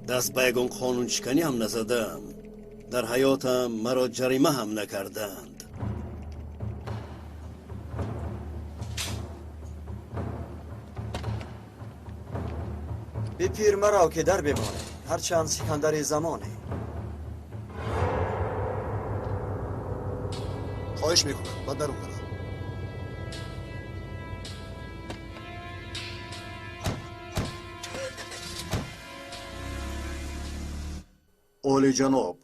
دست به یگان قانون شکنی هم نزدم، در حیاتم مرا جریمه هم نکردند. به پیر مرا که در بمانه، هرچند سکندر زمانه. خواهش میکنم من در اون برم. اولی جناب،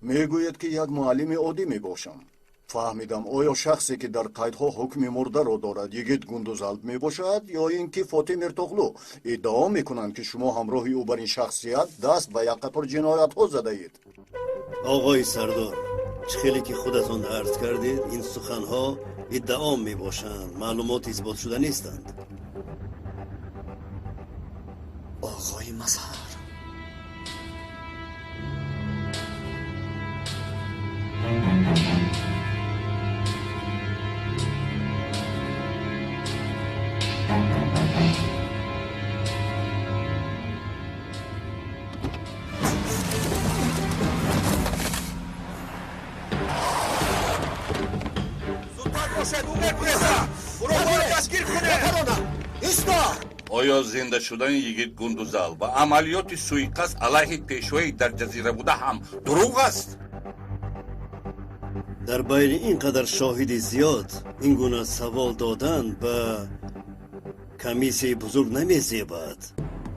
میگوید که یک معلم عادی میباشم. فهمیدم. آیا شخصی که در قیدها حکم مرده را دارد یگید گندوزالد میباشد یا اینکه فاتح مرتغلو؟ ادعا میکنند که شما همراه او بر این شخصیت دست به یک قطار جنایت ها زده اید. آقای سردار، خیلی که خودتان عرض کردید این سخنها ادعا می باشند، معلومات اثبات شده نیستند. آقای مظهر، آیا زنده شدن یگید گندوزال و عملیات سویقست علیه پیشوایی در جزیره بوده هم دروغ است؟ در بین اینقدر شاهد زیاد این گونه سوال دادن به کمیسی بزرگ نمیزیبد.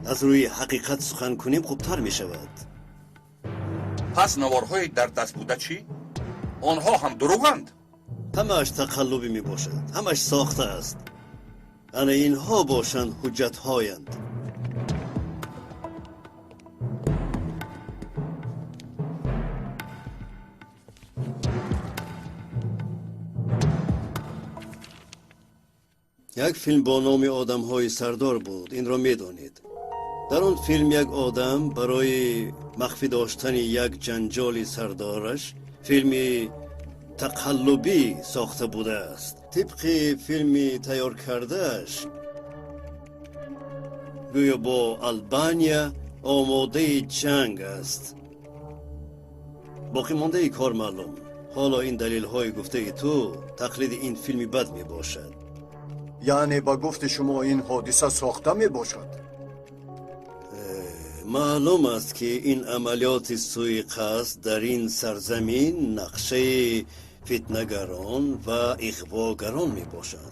از روی حقیقت سخن کنیم خوبتر می شود. پس نوارهای در دست بوده چی؟ آنها هم دروغند؟ همش تقلبی می باشد، همش ساخته است. انا اینها باشند حجت هایند. یک فیلم با نام آدم های سردار بود، این را می دانید. در آن فیلم یک آدم برای مخفی داشتن یک جنجال سردارش فیلمی تقلبی ساخته بوده است. طبق فیلمی تیار کردهش گویا با آلبانیا آماده جنگ است. باقی مانده ای کار معلوم. حالا این دلیل های گفته تو تقلید این فیلمی بد می باشد. یعنی با گفت شما این حادثه ساخته می باشد؟ معلوم است که این عملیات سویقست در این سرزمین نقشه فتنه‌گران و اغواگران می باشند.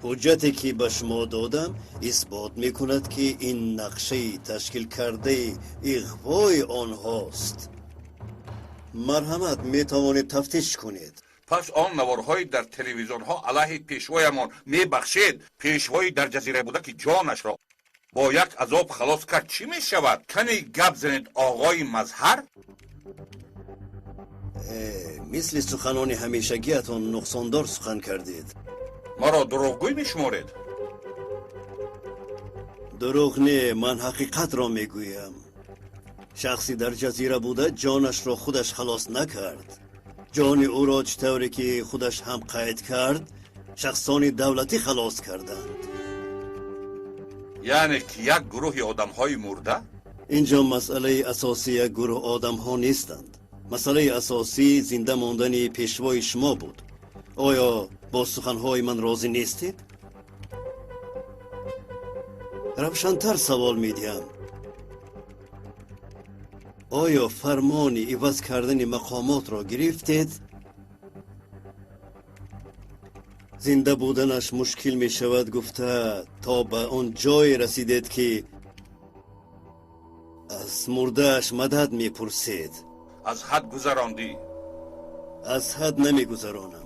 حجتی که به شما دادم اثبات می کند که این نقشه تشکیل کرده اغوای آنهاست. مرحمت، می توانید تفتیش کنید. پس آن نوارهای در تلویزیون ها علیه پیشوایمان میبخشید. پیشوایی در جزیره بوده که جانش را با یک عذاب خلاص کرد چی می شود؟ کنی گپ زنید آقای مظهر؟ مثل سخنان همیشگیتان نقصاندار سخن کردید. مرا دروغگوی می شمارید؟ دروغ نه، من حقیقت را میگویم. شخصی در جزیره بوده جانش را خودش خلاص نکرد. جان او را چطوری که خودش هم قید کرد شخصان دولتی خلاص کردند. یعنی که یک گروه آدم های مرده؟ اینجا مسئله اساسی یک گروه آدم ها نیستند. مسئله اساسی زنده ماندن پیشوای شما بود. آیا با سخنهای من راضی نیستید؟ روشن‌تر سوال میدیم. آیا فرمان عوض کردن مقامات را گرفتید؟ زنده بودنش مشکل می شود گفته تا به آن جای رسیدید که از مردهش مدد می پرسید. از حد گذراندی؟ از حد نمی گذرانم.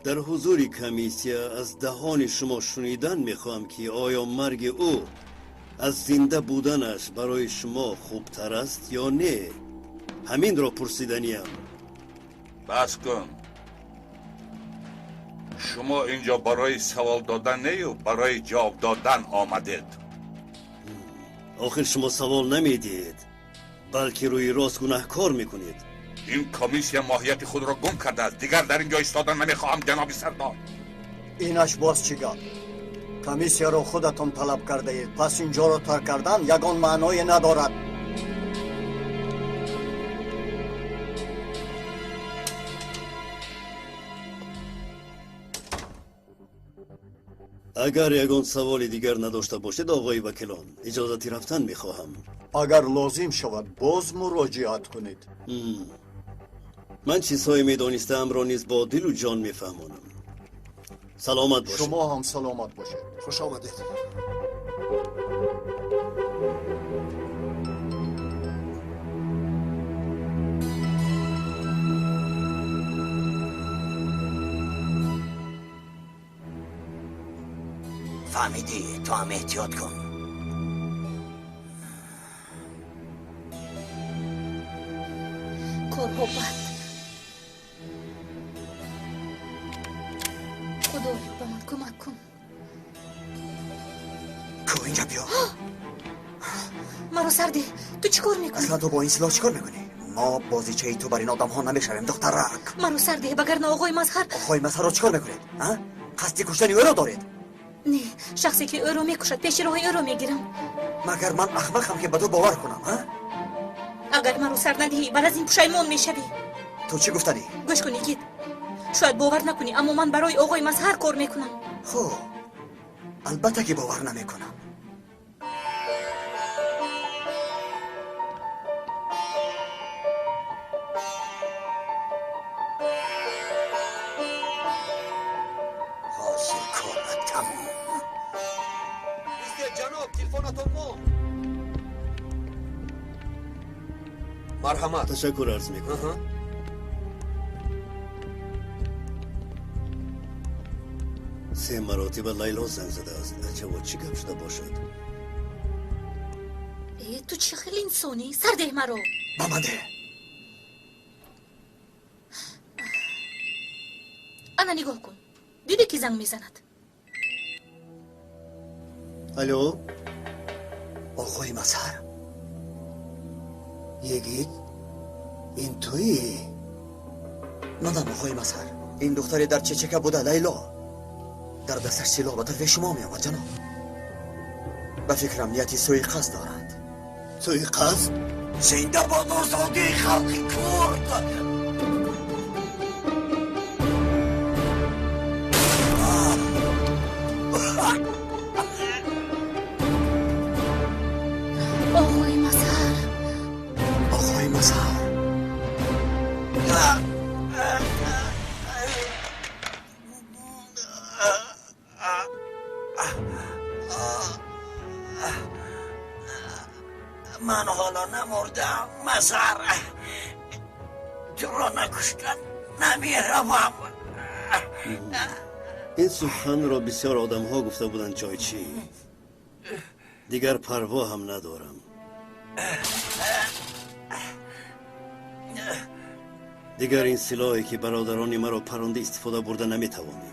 در حضور کمیسیا از دهان شما شنیدن می خواهم که آیا مرگ او از زنده بودنش برای شما خوبتر است یا نه؟ همین را پرسیدنیم. بس کن. شما اینجا برای سوال دادن نه و برای جواب دادن آمدید. آخر شما سوال نمیدید بلکه روی راست گناهکار میکنید. این کمیسیا ماهیت خود را گم کرده است. دیگر در اینجا ایستادن نمیخواهم جناب سردار. اینش باز چی گفت؟ کمیسیا رو خودتون طلب کرده اید، پس اینجا رو ترک کردن یگان معنای ندارد. اگر یگان سوال دیگر نداشته باشید آقای وکیلان اجازتی رفتن میخواهم. اگر لازم شود باز مراجعت کنید. من چیزهایی میدانستم را نیز با دل و جان میفهمانم. سلامت باشید. شما هم سلامت باشید. خوش آمدید. فهمیدی؟ تو هم احتیاط کن. کارها بد. خدا به من کمک کن. کو اینجا بیا. مرا سرده. تو چی کار میکنی؟ اصلا تو با این سلاح چی کار میکنی؟ ما بازیچه ای تو بر این آدم ها نمیشویم دخترک. مرا سرده بگرنه آقای مظهر. آقای مظهر را چی کار میکنید؟ قصد کشتن او را دارید؟ نه، شخصی که او را میکشد پیش راه او را میگیرم. مگر من احمقم که به تو باور کنم؟ اگر مرا سر ندهی بعد از این پشیمان میشوی. تو چی گفتنی؟ گوش کنی گید. شاید باور نکنی اما من برای آقای مظهر کار میکنم. خب البته که باور نمیکنم. حاصل کار تموم. جناب تلفنتون ما. مرحمت. تشکر عرض میکنم. سه مراتب لیلا زنگ زده است. عجب چی گپ شده باشد؟ تو چه خیلی انسانی؟ سرده مرا. با من ده. انا نگاه کن. دیدی که زنگ میزند. الو آقای مظهر یگید این تویی؟ منم آقای مظهر. این دختری در چچکه بوده لیلا. در دستش سلاح به طرف شما می آمد جناب. به فکرم نیتی سوی قصد دارد. سوی قصد؟ زنده باد آزادی خلق کرد. آقای مظهر. آقای مظهر. من حالا نمردم مظهر. تو را نکشتن. نمیروم. این سخن را بسیار آدم ها گفته بودند چایچی. دیگر پروا هم ندارم. دیگر این سلاحی که برادران مرا پرانده استفاده برده نمیتوانی.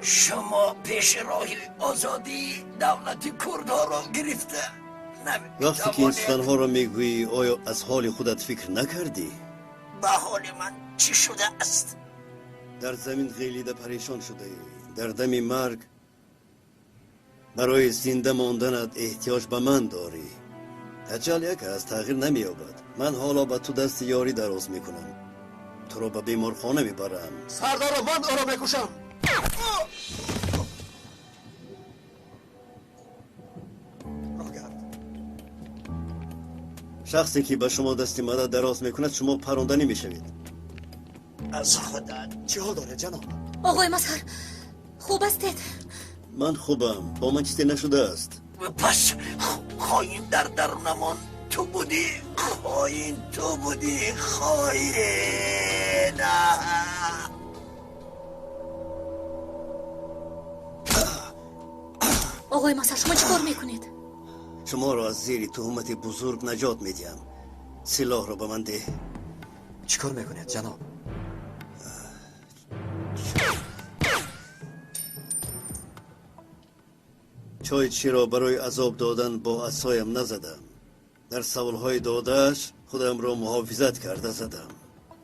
شما پیش راه آزادی دولت کردها را گرفته وقتی که این سخنها را میگویی آیا از حال خودت فکر نکردی؟ به حال من چی شده است؟ در زمین غیلیده پریشان شده ای. در دم مرگ برای زنده ماندنت احتیاج به من داری. اجل یک از تغییر نمییابد. من حالا به تو دست یاری دراز میکنم. تو را به بیمارخانه میبرم. سردار من او را بکشم. شخصی که به شما دستی مدد دراز میکند شما پرانده نمیشوید. از خودت چه حال داره جناب؟ آقای مظهر خوب استید؟ من خوبم. با من چیزی نشده است. پس خواهین در درونمان تو بودی. خواهین تو بودی. خواهین. آقای مظهر شما چیکار میکنید؟ شما را از زیر تهمت بزرگ نجات میدیم. سلاح را به من ده. چیکار میکنید جناب؟ چایچی را برای عذاب دادن با عصایم نزدم. در سوالهای دادش خودم را محافظت کرده زدم.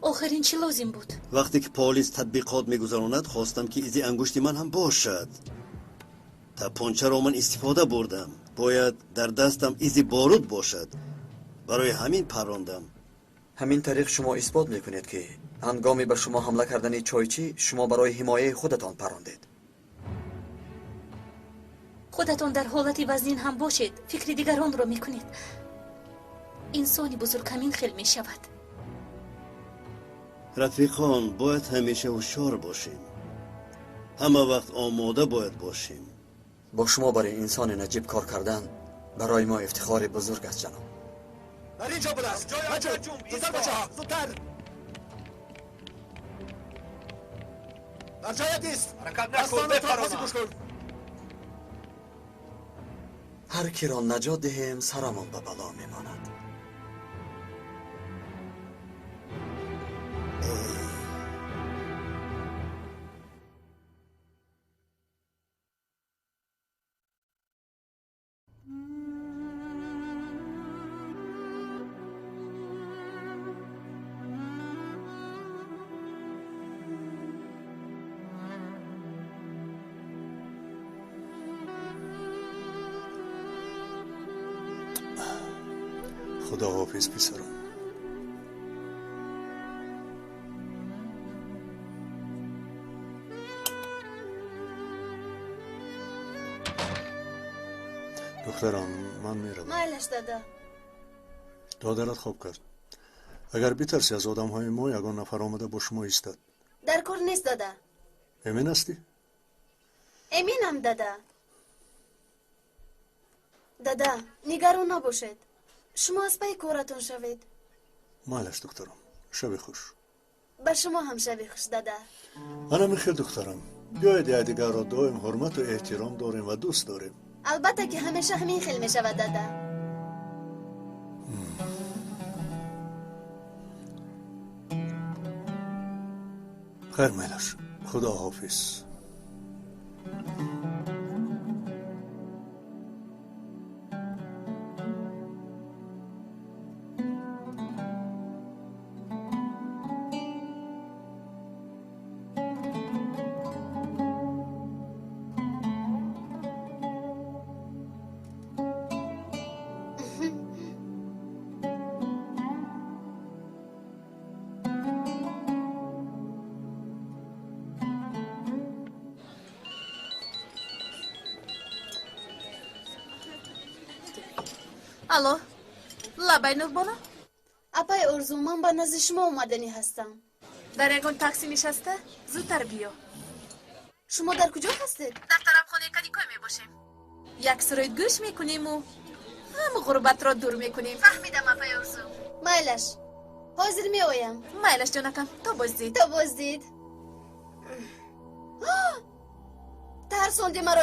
آخرین چی لازم بود؟ وقتی که پلیس تطبیقات میگذراند خواستم که ایزی انگشت من هم باشد. تپانچه را من استفاده بردم. باید در دستم ایزی بارود باشد. برای همین پراندم. همین طریق شما اثبات میکنید که هنگامی به شما حمله کردن چایچی شما برای حمایه خودتان پراندید. خودتان در حالت وزین هم باشید. فکر دیگران را میکنید. انسانی بزرگ همین خیل میشود. رفیقان باید همیشه هوشیار باشیم. همه وقت آماده باید باشیم. با شما برای انسان نجیب کار کردن برای ما افتخار بزرگ است جناب. در اینجا بود است. زودتر بچه ها زودتر. در جایت نیست. دستانت را پاسی گوش کن. هر کی را نجات دهیم سرمان به بلا میماند. خدا حافظ پسرم. دخترم من میرم. مایلش دادا. دادرت خوب کرد. اگر بیترسی از آدم های ما یگان نفر آمده با شما ایستد. در کار نیست دادا. امین هستی؟ امینم دادا. دادا نگران نباشید. شما از پای کارتون شوید. مالش دخترم. شب خوش. به شما هم شب خوش دادا. منم خیلی دخترم. بیاید دیگر را دائم حرمت و احترام داریم و دوست داریم. البته که همیشه همین خیل می شود دادا. خیر مالش. خدا حافظ. الو لبای نوربانا اپای ارزو من با نزد شما اومدنی هستم. در یکان تاکسی نشسته؟ زودتر بیا. شما در کجا هستید؟ در طرف خانه کدیکای می باشیم. یک سرای گوش میکنیم و هم غربت را دور میکنیم. فهمیدم اپای ارزو. مایلش حاضر می آیم. مایلش جانکم تو بازدید. تو بازدید. ترسوندی مرا؟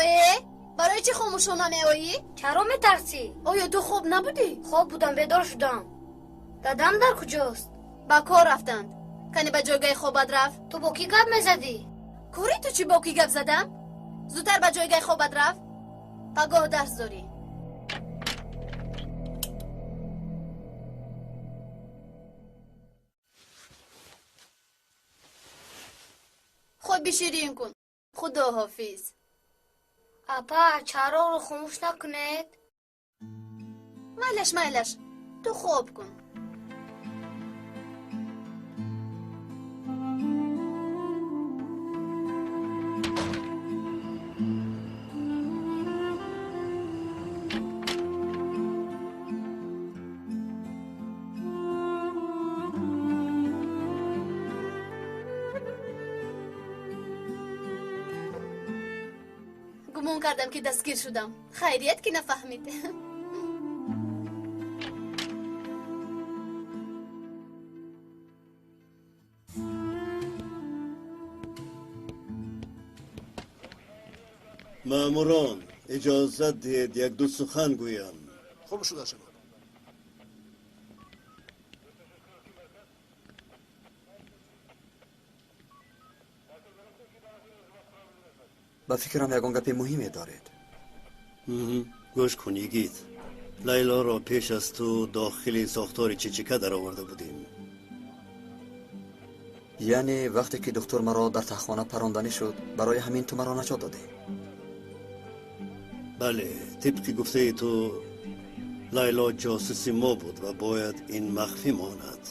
برای چی خاموشانه می آیی؟ چرا میترسی؟ آیا تو خوب نبودی؟ خواب بودم بیدار شدم. دادم در کجاست؟ با کار رفتند. کنی به جایگاه خوابت رفت؟ تو با کی گپ میزدی؟ کوری تو چی با کی گپ زدم؟ زودتر به جایگاه خوابت رفت؟ پگاه درس داری. خوب شیرین کن. خدا حافظ. اپا چرا رو خاموش نکنید؟ مالش تو خوب کن. گمون کردم که دستگیر شدم. خیریت که نفهمید. ماموران اجازت دهید یک دو سخن گویم. خوب شده شما. با فکرم یکان گپ مهمی دارید. گوش کن یگید. لیلا را پیش از تو داخل ساختار چیچیکه در آورده بودیم. یعنی وقتی که دکتر مرا در تخانه پراندنی شد برای همین تو مرا نجات دادی؟ بله، طبق گفته تو لیلا جاسوسی ما بود و باید این مخفی ماند.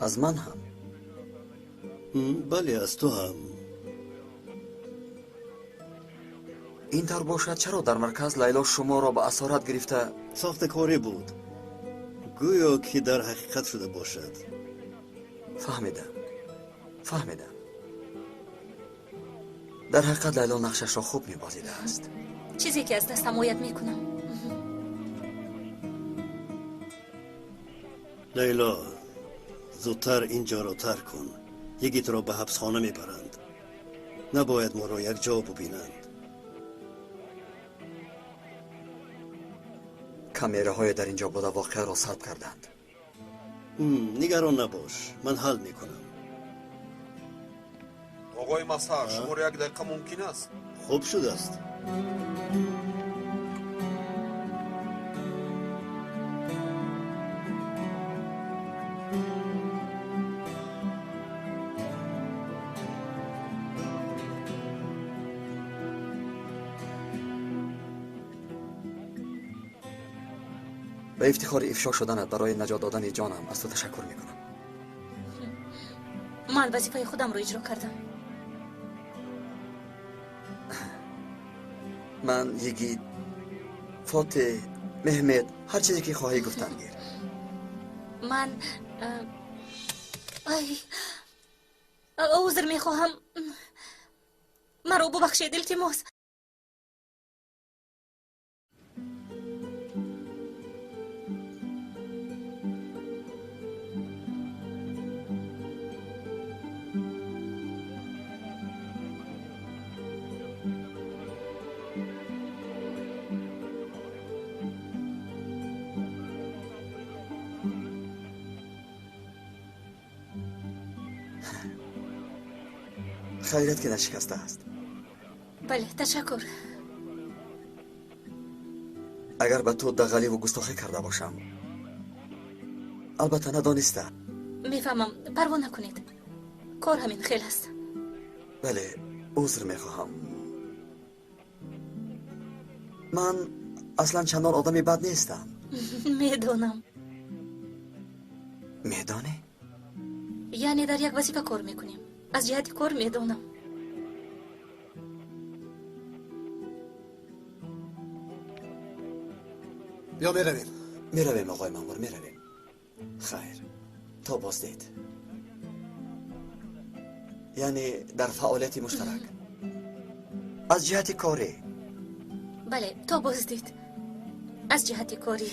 از من هم؟ بله از تو هم. این طور باشد چرا در مرکز لیلا شما را به اسارت گرفته؟ ساخت کاری بود، گویا که در حقیقت شده باشد. فهمیدم در حقیقت لیلا نقشش را خوب میبازیده است. چیزی که از دست حمایت میکنم. لیلا زودتر اینجا را ترک کن. یگیت را به حبس خانه میبرند. نباید ما را یک جا ببینند. کامیره های در اینجا بوده واقعه را ثبت کردند. نگران نباش، من حل میکنم. آقای مظهر شما را یک دقیقه ممکن است؟ خوب شده است. به افتخار افشا شدنت برای نجات دادن جانم از تو تشکر میکنم. من وظیفه خودم رو اجرا کردم. من یگید فاتح محمد هر چیزی که خواهی گفتن گیر. من عذر میخواهم. مرا ببخشید التماس. خیرت که نشکسته است. بله تشکر. اگر به تو دغلی و گستاخی کرده باشم البته ندانسته. میفهمم، پروا نکنید. کار همین خیل است. بله عذر میخواهم. من اصلا چندان آدمی بد نیستم. میدانم. میدانی؟ یعنی در یک وظیفه کار میکنیم. از جهت کار میدانم. بیا میرویم آقای مامور میرویم. خیر تا بازدید. یعنی در فعالیت مشترک از جهت کاری. بله تا بازدید از جهت کاری.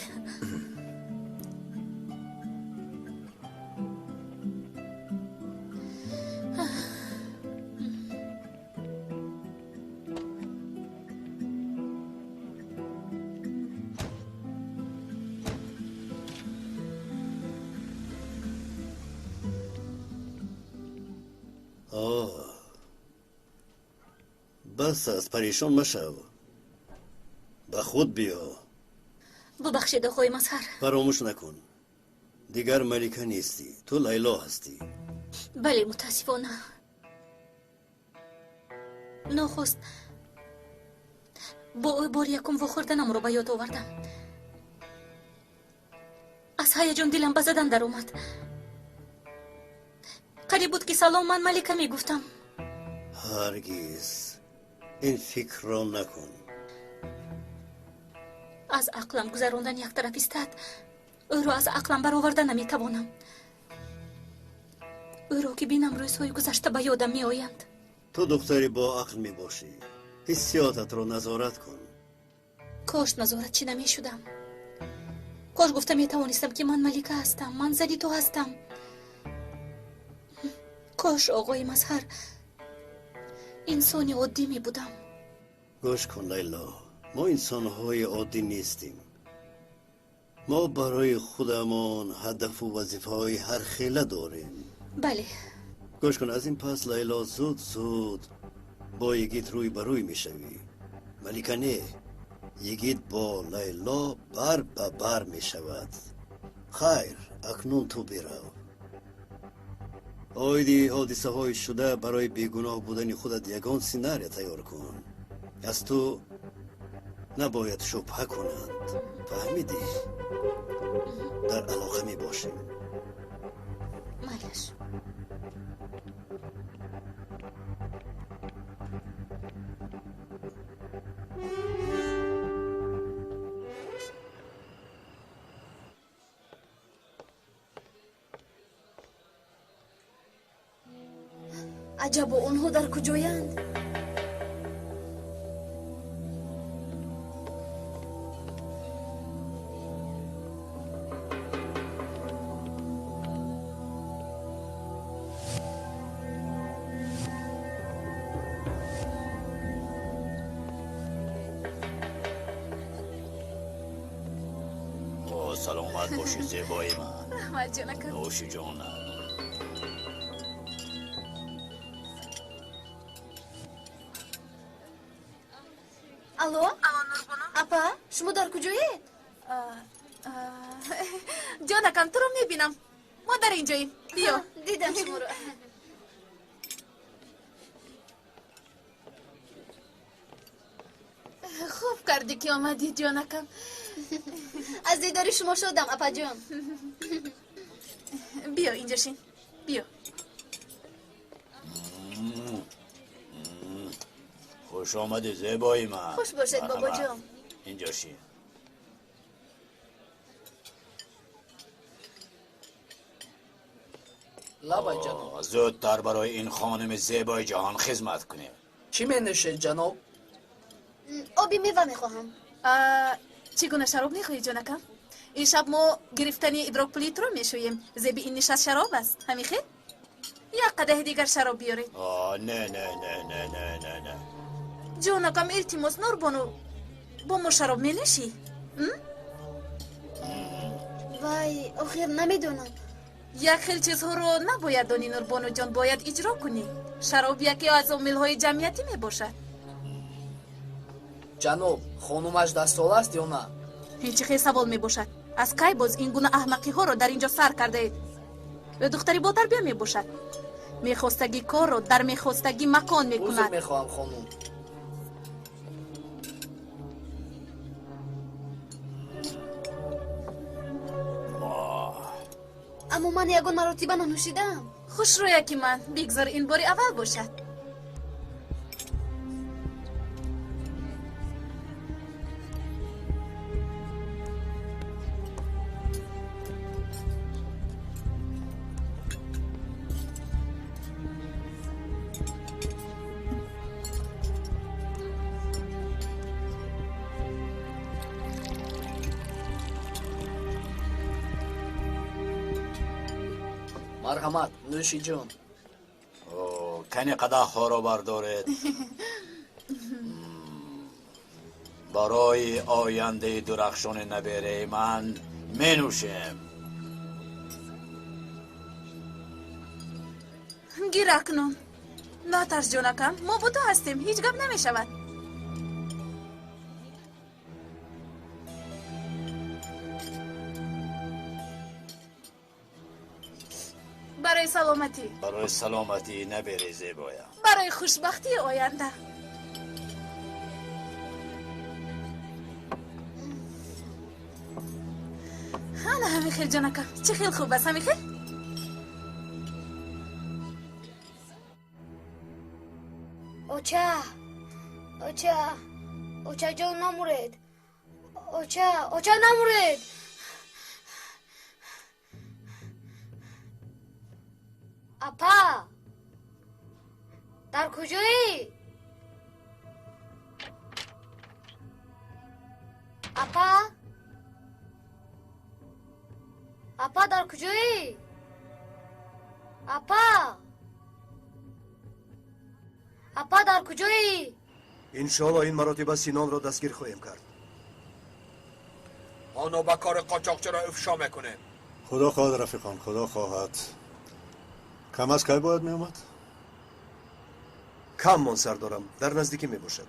بس از پریشان مشو. به خود بیا. ببخشید آقای مظهر. فراموش نکن دیگر ملکه نیستی، تو لیلا هستی. بله متاسفانه. نخست با بار یکم وخوردنم رو به یاد آوردم. از هیجان دلم به زدن در اومد. قریب بود که سلام من ملکه می گفتم. هرگز این فکر را نکن. از عقلم گذراندن یک طرف استاد، او را از عقلم برآوردن نمی توانم. او را که بینم روزهای گذشته به یادم می آیند. تو دختری با عقل می باشی، حسیاتت را نظارت کن. کاش نظارت چی نمی شدم. کاش گفتم می توانستم که من ملکه هستم، من زدی تو هستم. کاش آقای مظهر انسانی عادی می بودم. گوش کن لیلا، ما انسانهای عادی نیستیم. ما برای خودمان هدف و وظیفه‌های هر خیله داریم. بله. گوش کن، از این پس لیلا زود با یگیت روی بروی میشوی. ملکه نه، یگیت با لیلا بر به بر میشود. خیر، اکنون تو برو. آیدی حادثه های شده برای بیگناه بودن خودت یگان سیناریا تیار کن. از تو نباید شبهه کنند. فهمیدی؟ در علاقه می باشیم. مایلش. عجب اونها در کجایند؟ سلامت باشی زیبای من. رحمت جانکم. نوشی جانم. الو نوربانو. اپا شما در کجایید؟ جانکم تو رو میبینم. ما در اینجاییم. بیا. دیدم شما رو. خوب کردی که آمدی جانکم. از دیداری شما شدم اپا جان. بیا اینجا شین. بیا. خوش آمدی زیبای من. خوش باشد بابا جان. اینجا شین. لابای جناب. زودتر برای این خانم زیبای جهان خدمت کنیم. چی می نوشید جناب؟ آبی میوه میخواهم. چگونه شراب میخواهی جانکم؟ این شب ما گرفتنی ادراک پلیت رو میشویم. زیبی این نشست شراب است. همین خیر؟ یک قدح دیگر شراب بیارید. نه. جانکم التماس نوربانو با ما شراب می نشی؟ وای آخر نمیدونم. یک خیل چیزها رو نباید دانی نوربانو جان، باید اجرا کنی. شراب یکی از عامل‌های جمعیتی می باشد. جناب خانومش دستال است یا نه؟ هیچ خیلی سوال می باشد. از کی باز این گونه احمقی ها رو در اینجا سر کرده اید؟ و دختری با تربیه می باشد. میخواستگی کار رو در میخواستگی مکان می عذر کند. میخواهم خانوم. اما من یگان مراتبه ننوشیدم. خوش رو یکی من بگذار این باری اول باشد. مرحمت نوشی جان. کنی قدح ها را بردارید. برای آینده درخشان نبیره من می نوشیم. گیر اکنون نه ترس جانکم، ما با تو هستیم، هیچ گپ نمی شود. برای سلامتی، برای سلامتی نبری زیبایا، برای خوشبختی آینده. نه همین خیل جانکم، چه خیل خوب است همین خیل. اوچه جان نمورد. اوچه نمورد. اپا در کجایی؟ اپا در کجایی؟ اپا در کجایی؟ انشاءالله این مراتبه سینان را دستگیر خواهیم کرد. ما نوبکار قاچاقچی را افشا میکنه. خدا خواهد رفیقان، خدا خواهد. کم از کی باید می اومد؟ کم من سردارم، در نزدیکی می باشد.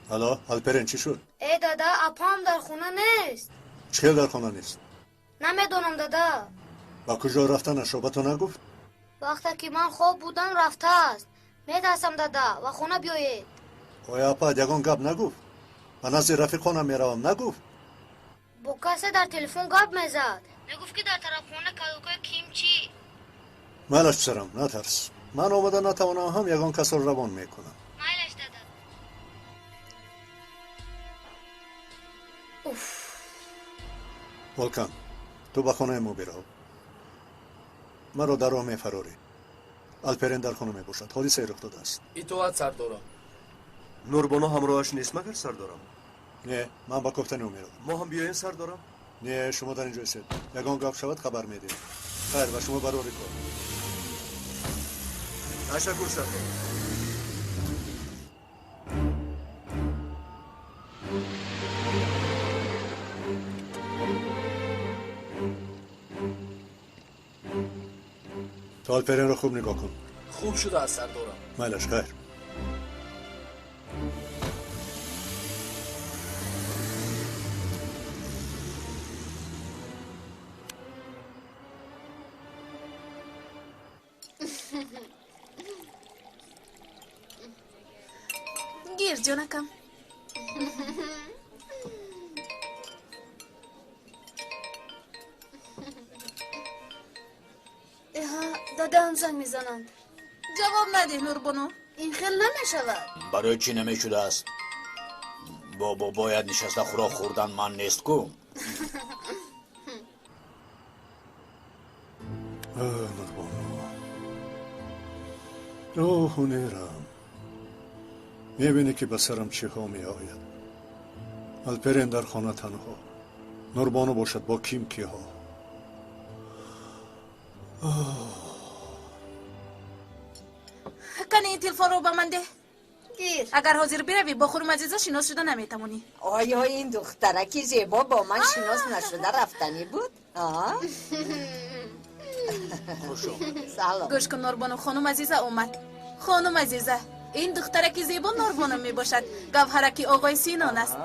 حالا الپرین چی شد؟ ای دادا اپام در خونه نیست. چه در خانه نیست؟ نمیدونم دادا. با کجا رفتن اشرابتو نگفت؟ وقتی که من خوب بودم رفته است. میترسم دادا و خونه بیایید. اویا اپا یگان گپ نگفت؟ من از رفیقانم میروم نگفت؟ با کسی در تلفن گپ میزد. میگفت که در طرف خونه کدوکای کیمچی. مالش پسرم نترس. من آمده نتوانم هم یگان کس را روان میکنم. مایلش دادا. ولکن تو به خانه مو برو. مرا در راه میفراری. الپرین در خانه میباشد. حادثه رخ داده است. اطاعت سردارم. نوربانو همراهش نیست مگر سردارم؟ نه من با گفتن او میرم. ما هم بیاین سردارم؟ نه شما در اینجا ایستید. یگان گپ شود خبر میدید. خیر و شما براری کن. تشکر سردارم. تو الپرین رو خوب نگاه کن. خوب شده از سردارم. مالش خیر. گیر جانکم. دادا هم زنگ میزنند. جواب نده نوربانو. این خیل نمیشود. برای چی نمیشده است؟ باید نشسته خوراک خوردن من نیست کو. اوه هنرم. میبینی که به سرم چی ها می آید. الپرین در خانه تنها. نوربانو باشد با کیم کی ها. کنی این تلفن رو به من ده. گیر. اگر حاضر بروی با خانم عزیزا شناس شده نمیتمونی. آیا این دخترکی زیبا با من شناس نشده رفتنی بود؟ سلام. گوش کن نوربانو، خانم عزیزا اومد. خانم عزیزا این دخترکی زیبا نوربانو می باشد. گوهرکی آقای سینان است.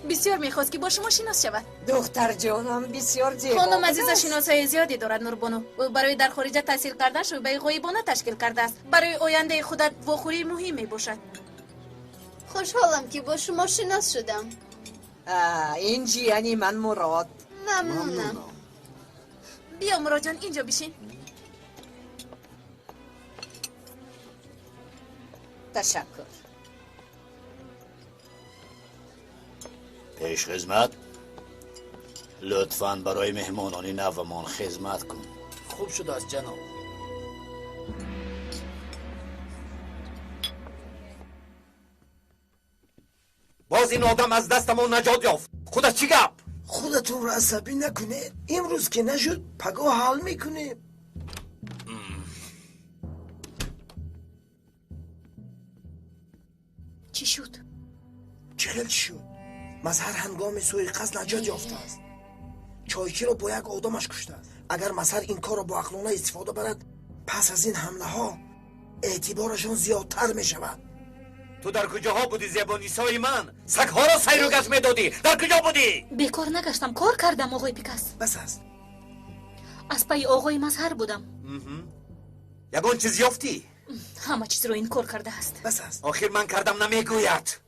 بسیار میخواست که با شما شناس شود. دختر جانم بسیار زیبا. خانم عزیزا شناسای زیادی دارد نوربانو. او برای در خارج تحصیل کردن شعبه غایبانه تشکیل کرده است. برای آینده خودت واخوری مهم می باشد. خوشحالم که با شما شناس شدم. این جیانی من مراد. ممنونم. بیا مراد جان اینجا بشین. تشکر. پیش خدمت. لطفاً برای مهمانان نومان خدمت کن. خوب شده از جناب. باز این آدم از دستمون نجات یافت. خودت چی گپ؟ خودتون رو عصبی نکنید. امروز که نشد پگاه حال میکنیم. چی شد؟ چهل شد. مظهر هنگام سوء نجات یافته است. چایکی رو با یک آدمش کشته است. اگر مظهر این کار رو با عقلانه استفاده برد، پس از این حمله ها اعتبارشان زیادتر می شود. تو در کجاها بودی زبانیسای من؟ سگها را سیر و گز میدادی. در کجا بودی؟ بیکار نگشتم، کار کردم آقای پیکاس. بس است. از پای آقای مظهر بودم. یگان چیز یافتی؟ همه چیز رو این کار کرده است. بس است. آخر من کردم نمیگوید.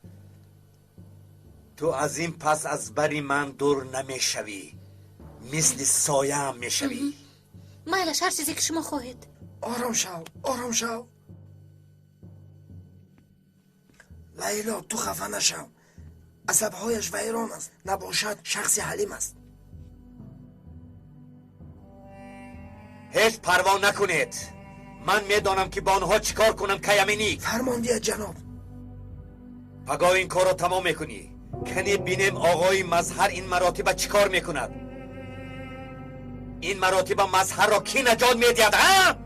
تو از این پس از بری من دور نمیشوی، مثل سایه هم میشوی. مایلش هر چیزی که شما خواهید. آرام شو، آرام شو. لیلا تو خفه نشو. عصبهایش ویران است. نباشد شخصی حلیم است. هیچ پروا نکنید. من میدانم که با آنها چیکار کنم که یمینی. فرماندهی جناب. پگاه این کار رو تمام میکنی. کنی بینیم آقای مظهر این مراتب چیکار میکند. این مراتب مظهر را کی نجات میدهد ها؟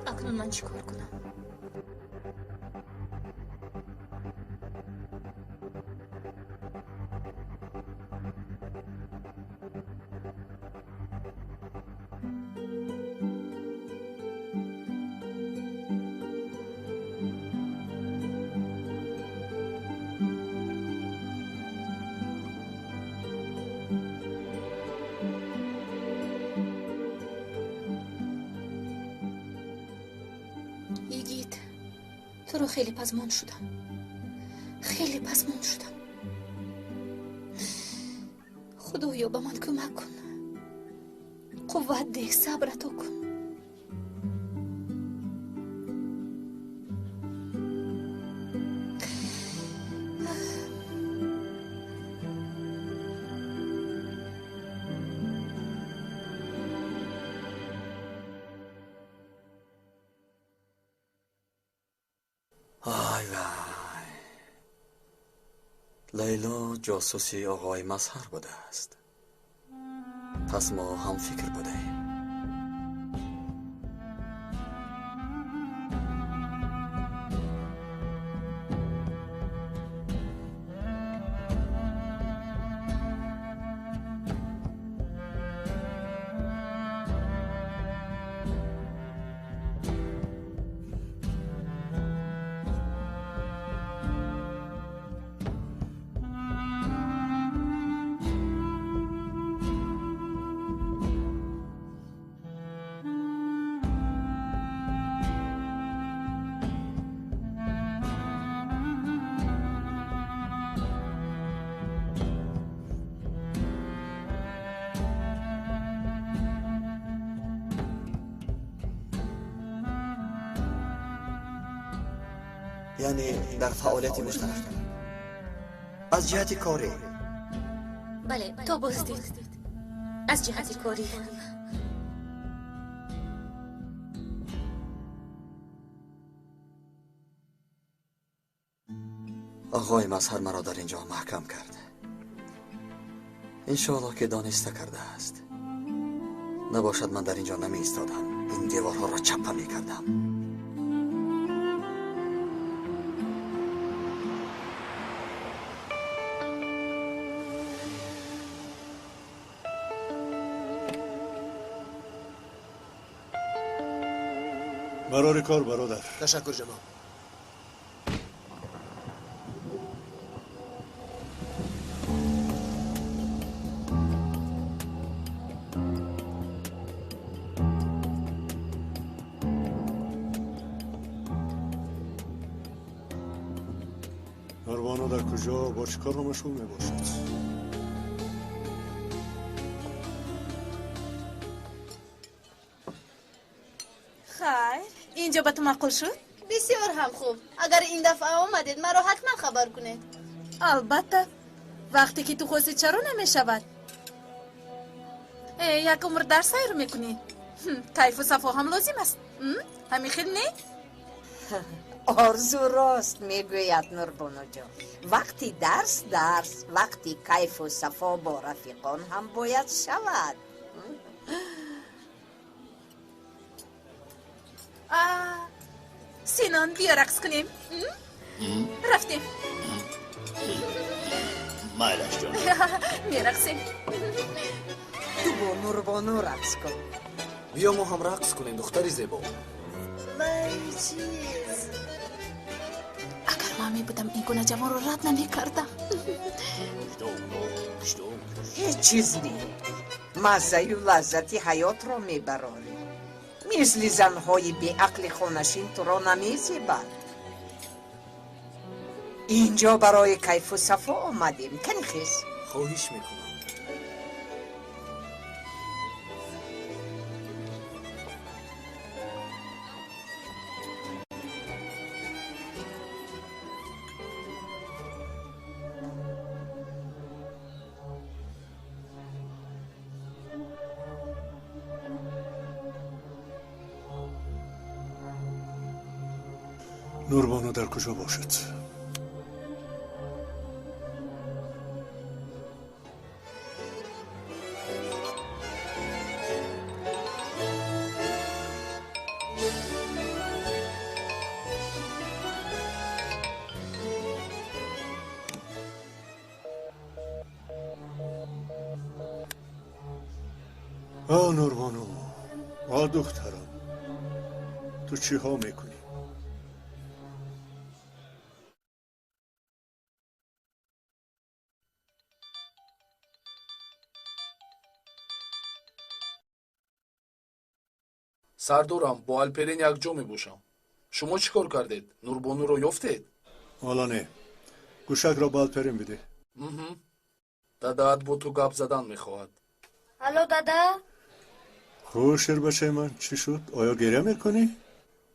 اکنون من چیکار کنم؟ یگید تو رو خیلی پزمان شدم، خیلی پزمان شدم. خدایا به من کمک کن، قوت ده، صبرتو کن. آی وای، لیلا جاسوسی آقای مظهر بوده است. پس ما هم فکر بودیم. یعنی در فعالیت مشترک از جهت کاری. بله تو بازدید از جهت کاری. آقای مظهر مرا در اینجا محکم کرد. انشاءالله که دانسته کرده است. نباشد من در اینجا نمی ایستادم، این دیوارها را چپه می کردم. برای کار برادر. تشکر جناب. مروانو در کجا با چیکار مشغول می باشد؟ خیر اینجا به تو معقول شد؟ بسیار هم خوب. اگر این دفعه آمدید مرا حتما خبر کنید. البته وقتی که تو خواستی چرا نمیشود؟ یک عمر در سیر میکنی. کیف و صفا هم لازم است. همین خیلی نه؟ آرزو راست میگوید نوربانو جان. وقتی درس وقتی کیف و صفا با رفیقان هم باید شود. سینان بیا رقص کنیم. رفتیم. مایلش جان. میرقصیم. تو با نوربانو رقص کن. بیا ما هم رقص کنیم دختری زیبا. اگر ما می بودم این گونه جوان رو رد نمی کردم. هیچ چیز نی. مزه و لذتی حیات را میبراری. مثل زنهای بی عقل خونشین تو را نمیزیبد. اینجا برای کیف و صفا آمدیم. کنی خیز؟ خواهش میکنم. نوربانو در کجا باشد؟ نوربانو دخترم، تو چی ها میکنی؟ سردارم با الپرین یک جا میبوشم. شما چیکار کردید؟ نوربانو رو یافتید؟ حالا نه. گوشک را با الپرین بده. دادات با تو گپ زدن میخواهد. الو دادا. خوشر بچه من، چی شد؟ آیا گریه میکنی؟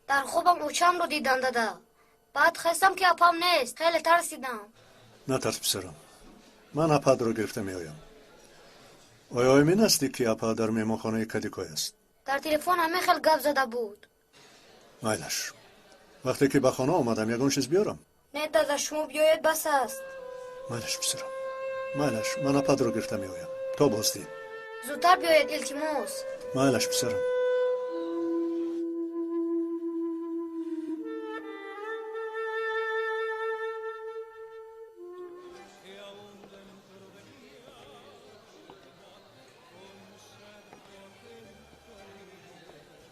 در خوابم اوچم رو دیدم دادا. بعد خواستم که اپام نیست. خیلی ترسیدم. نترس پسرم، من اپاد رو گرفته میایم. آیا امین هستی که اپا در میمانخانه کدیکای است؟ در تلفن همه خیلی گپ زده بود. مایلش، وقتی که به خانه آمدم یگان چیز بیارم. نه دادا شما بیاید بس است. مایلش پسرم، مایلش، من اپاد رو گرفته میایم. تا بازدید. زودتر بیاید التماس. مایلش پسرم.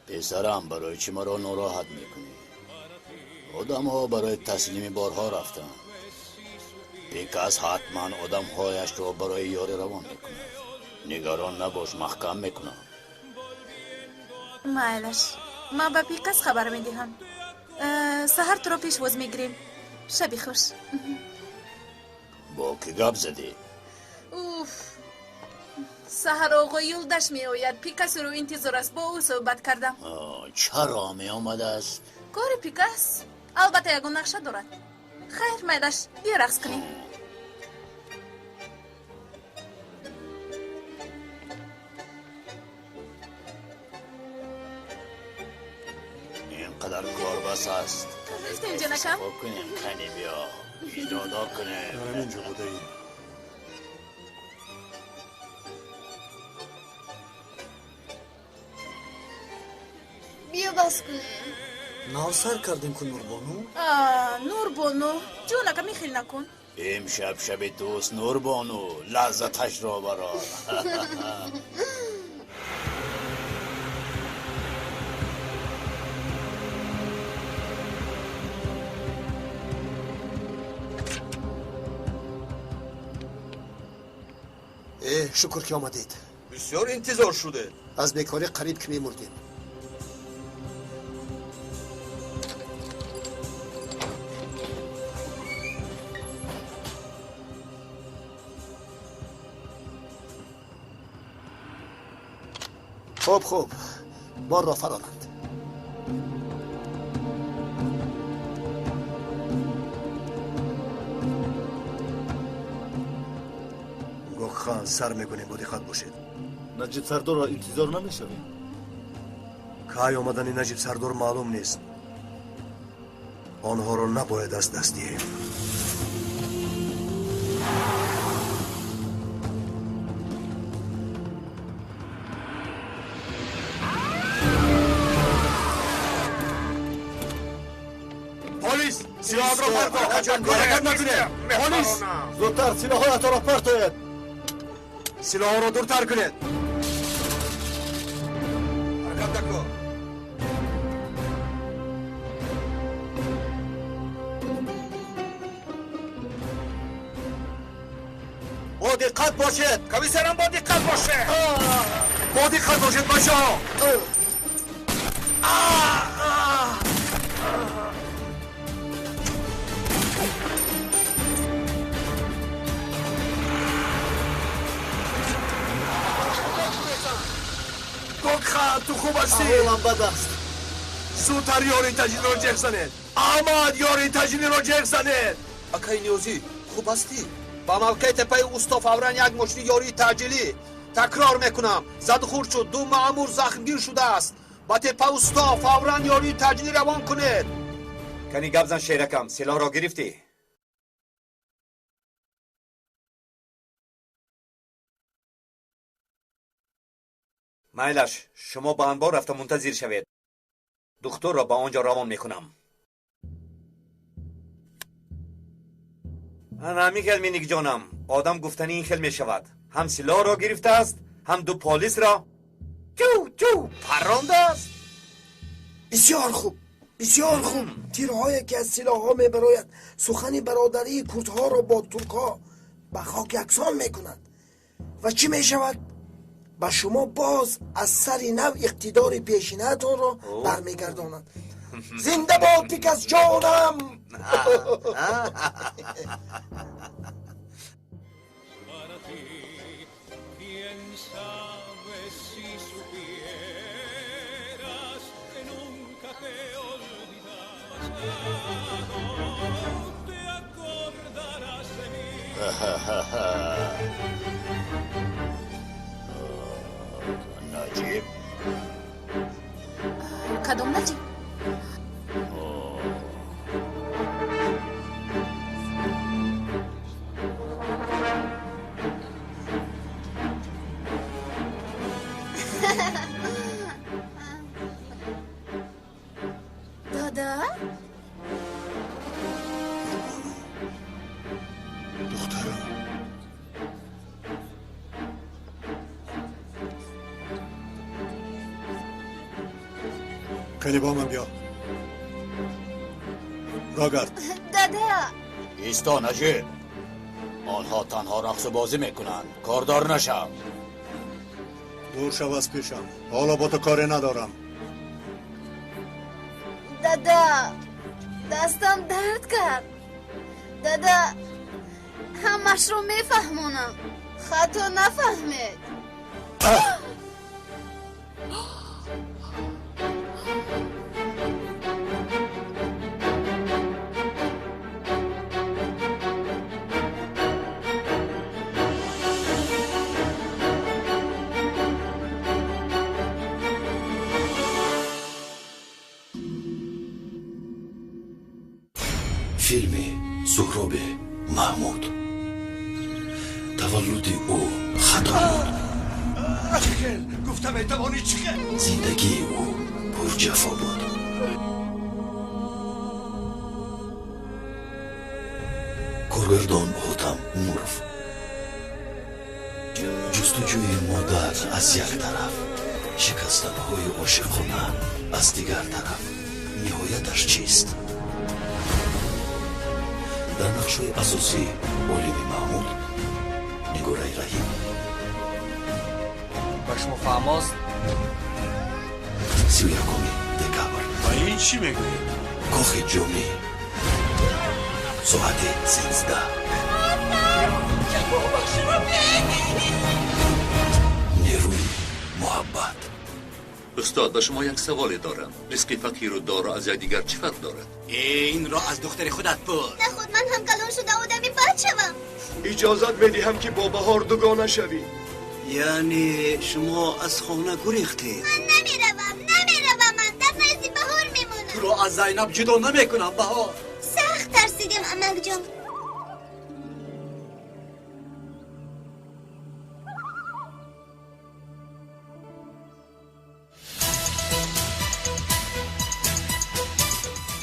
پسرم برای چی مرا ناراحت میکنی؟ آدم ها برای تسلیم بارها رفتن. پیکس حتما آدم هایش را برای یاری روان میکنه. نگران نباش، محکم میکنم. مایلش، ما با پیکس خبر میدهم. سهر تو را پیش وز میگیریم. شبی خوش. با که گپ زدی؟ سهر آقا یولدش می آید. پیکس رو انتظار است، با او صحبت کردم. چرا می آمده است؟ کار پیکس البته یکون نقشه دارد. خیر مایلش، بیا رقص کنیم. اینقدر کار بس است. رفت اینجا نکم؟ خب کنیم کنی بیا. ایجادا کنیم. دارم اینجا بوده ایم. بیا بس کنیم. ناوسر کردیم که نوربانو؟ نوربانو جونکا میخیل نکن. امشب شب دوست نوربانو، لذتش را برار. شکر که آمدید. بسیار انتظار شده. از بیکاری قریب که میمردیم. خوب بار را فرانند. واقعا سر میکنیم با دقت باشید. نجیب سردار را انتظار نمیشویم. کای آمدن نجیب سردار معلوم نیست. آنها را نباید از دست دهیم. پلیس سلاح را پرت حرکت پلیس زودتر سلاح‌هایت را پرتاید. سلاح را دورتر کنید. حرکت نکن. با دقت باشید. کمیسرم با دقت باشه. با دقت باشید باشا. گوکخان تو خوب هستی؟ احوالم بد است. زودتر یاری تجین رو جغ زنید. احمد یاری تجین رو جغ زنید. акай ниёзӣ хуб ҳастӣ? ба мавқеи теппаи усто фавран як мошини ёрии таъҷилӣ. такрор мекунам, задхурд шуд, ду маъмур захмгир шудааст. ба теппа усто фавран ёрии таъҷилӣ равон кунед. کانی گبزن شیرکم سلاح را گرفتی؟ مایلش شما با انبار رفته منتظر شوید. دکتر را با آنجا روان میکنم. انا میگل مینیک جانم، آدم گفتنی این خیل میشود. هم سلاح را گرفته است، هم دو پلیس را جو پرانده است. بسیار خوب، بسیار خوب. تیرهایی که از سلاح ها میبراید سخن برادری کردها را با ترک ها به خاک یکسان میکند. و چی میشود؟ به شما باز از سر نو اقتدار پیشینه‌تان را برمیگرداند. زنده باد پیکس جانم. نجیب کدام نجیب؟ دادا؟ کنی با من بیا. راگرد دادا ایستا نجیب. آنها تنها رقص و بازی میکنند. کاردار نشو. دور شو از پیشم. حالا با تو کاری ندارم. دادا دستم درد کرد. دادا همش رو میفهمونم، خطا نفهمید. فیلم سهراب محمود. تولد او خطا بود. گفتم ایتوانی چیه؟ زندگی او پر جفا بود. کارگردان هوتم نورف. جستجوی مادر از یک طرف، شکستنهای عاشقانه از دیگر طرف. نهایتش چیست؟ در نقش‌های اساسی عالم محمود، نگاره رحیم. با شما فهماست؟ 31 دکابر. و این چی میگویی؟ کاخ جمعی ساعت 13. نیروی محبت. استاد با شما یک سوال دارم. ریسک فقیر و دار از دیگر چه فرق دارد؟ این را از دختر خودت پرس. نه خود من هم کلان شده آدمی بد شوم. اجازت بدهم که با بهار دوگانه شوی. یعنی شما از خانه گریختید؟ من نمیروم من در نزد بهار میمونم. تو را از زینب جدا نمیکنم بهار. سخت ترسیدم عمک جان.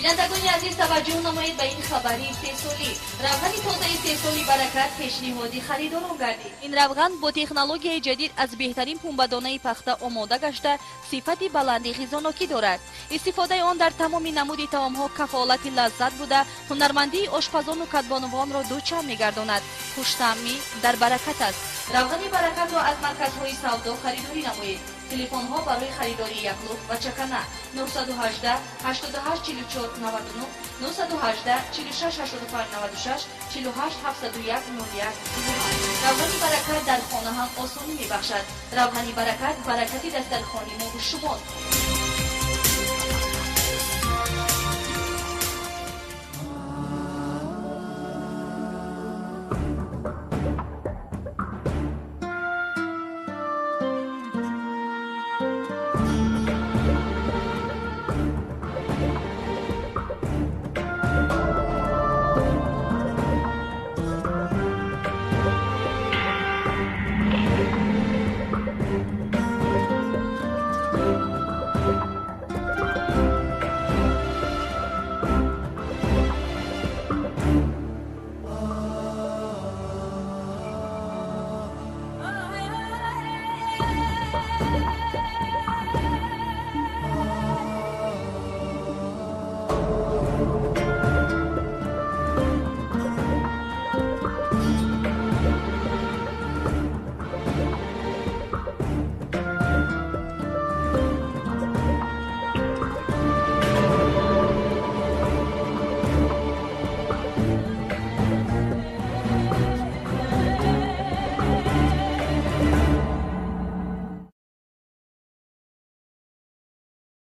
بینندگان عزیز توجه نمایید به این خبری اتصالی. روغن تازه اتصالی برکت پیشنهادی خریداران گردید. این روغن با تکنولوژی جدید از بهترین پنبه‌دانه پخته آماده گشته صفت بلندی غذانوکی دارد. استفاده آن در تمام نمود طعام‌ها کفالت لذت بوده هنرمندی آشپزان و کدبانوان را دوچند می‌گرداند. خوش‌طعمی در برکت است. روغن برکت را از مرکزهای سودا خریداری نمایید. تلفن ها برای خریداری یک لوح و چکنه 918 88 44 99 918 46 85 96 48 701 01 روغن برکت در خانه هم آسانی میبخشد. روغن برکت برکتی دسترخوانی ما و شما.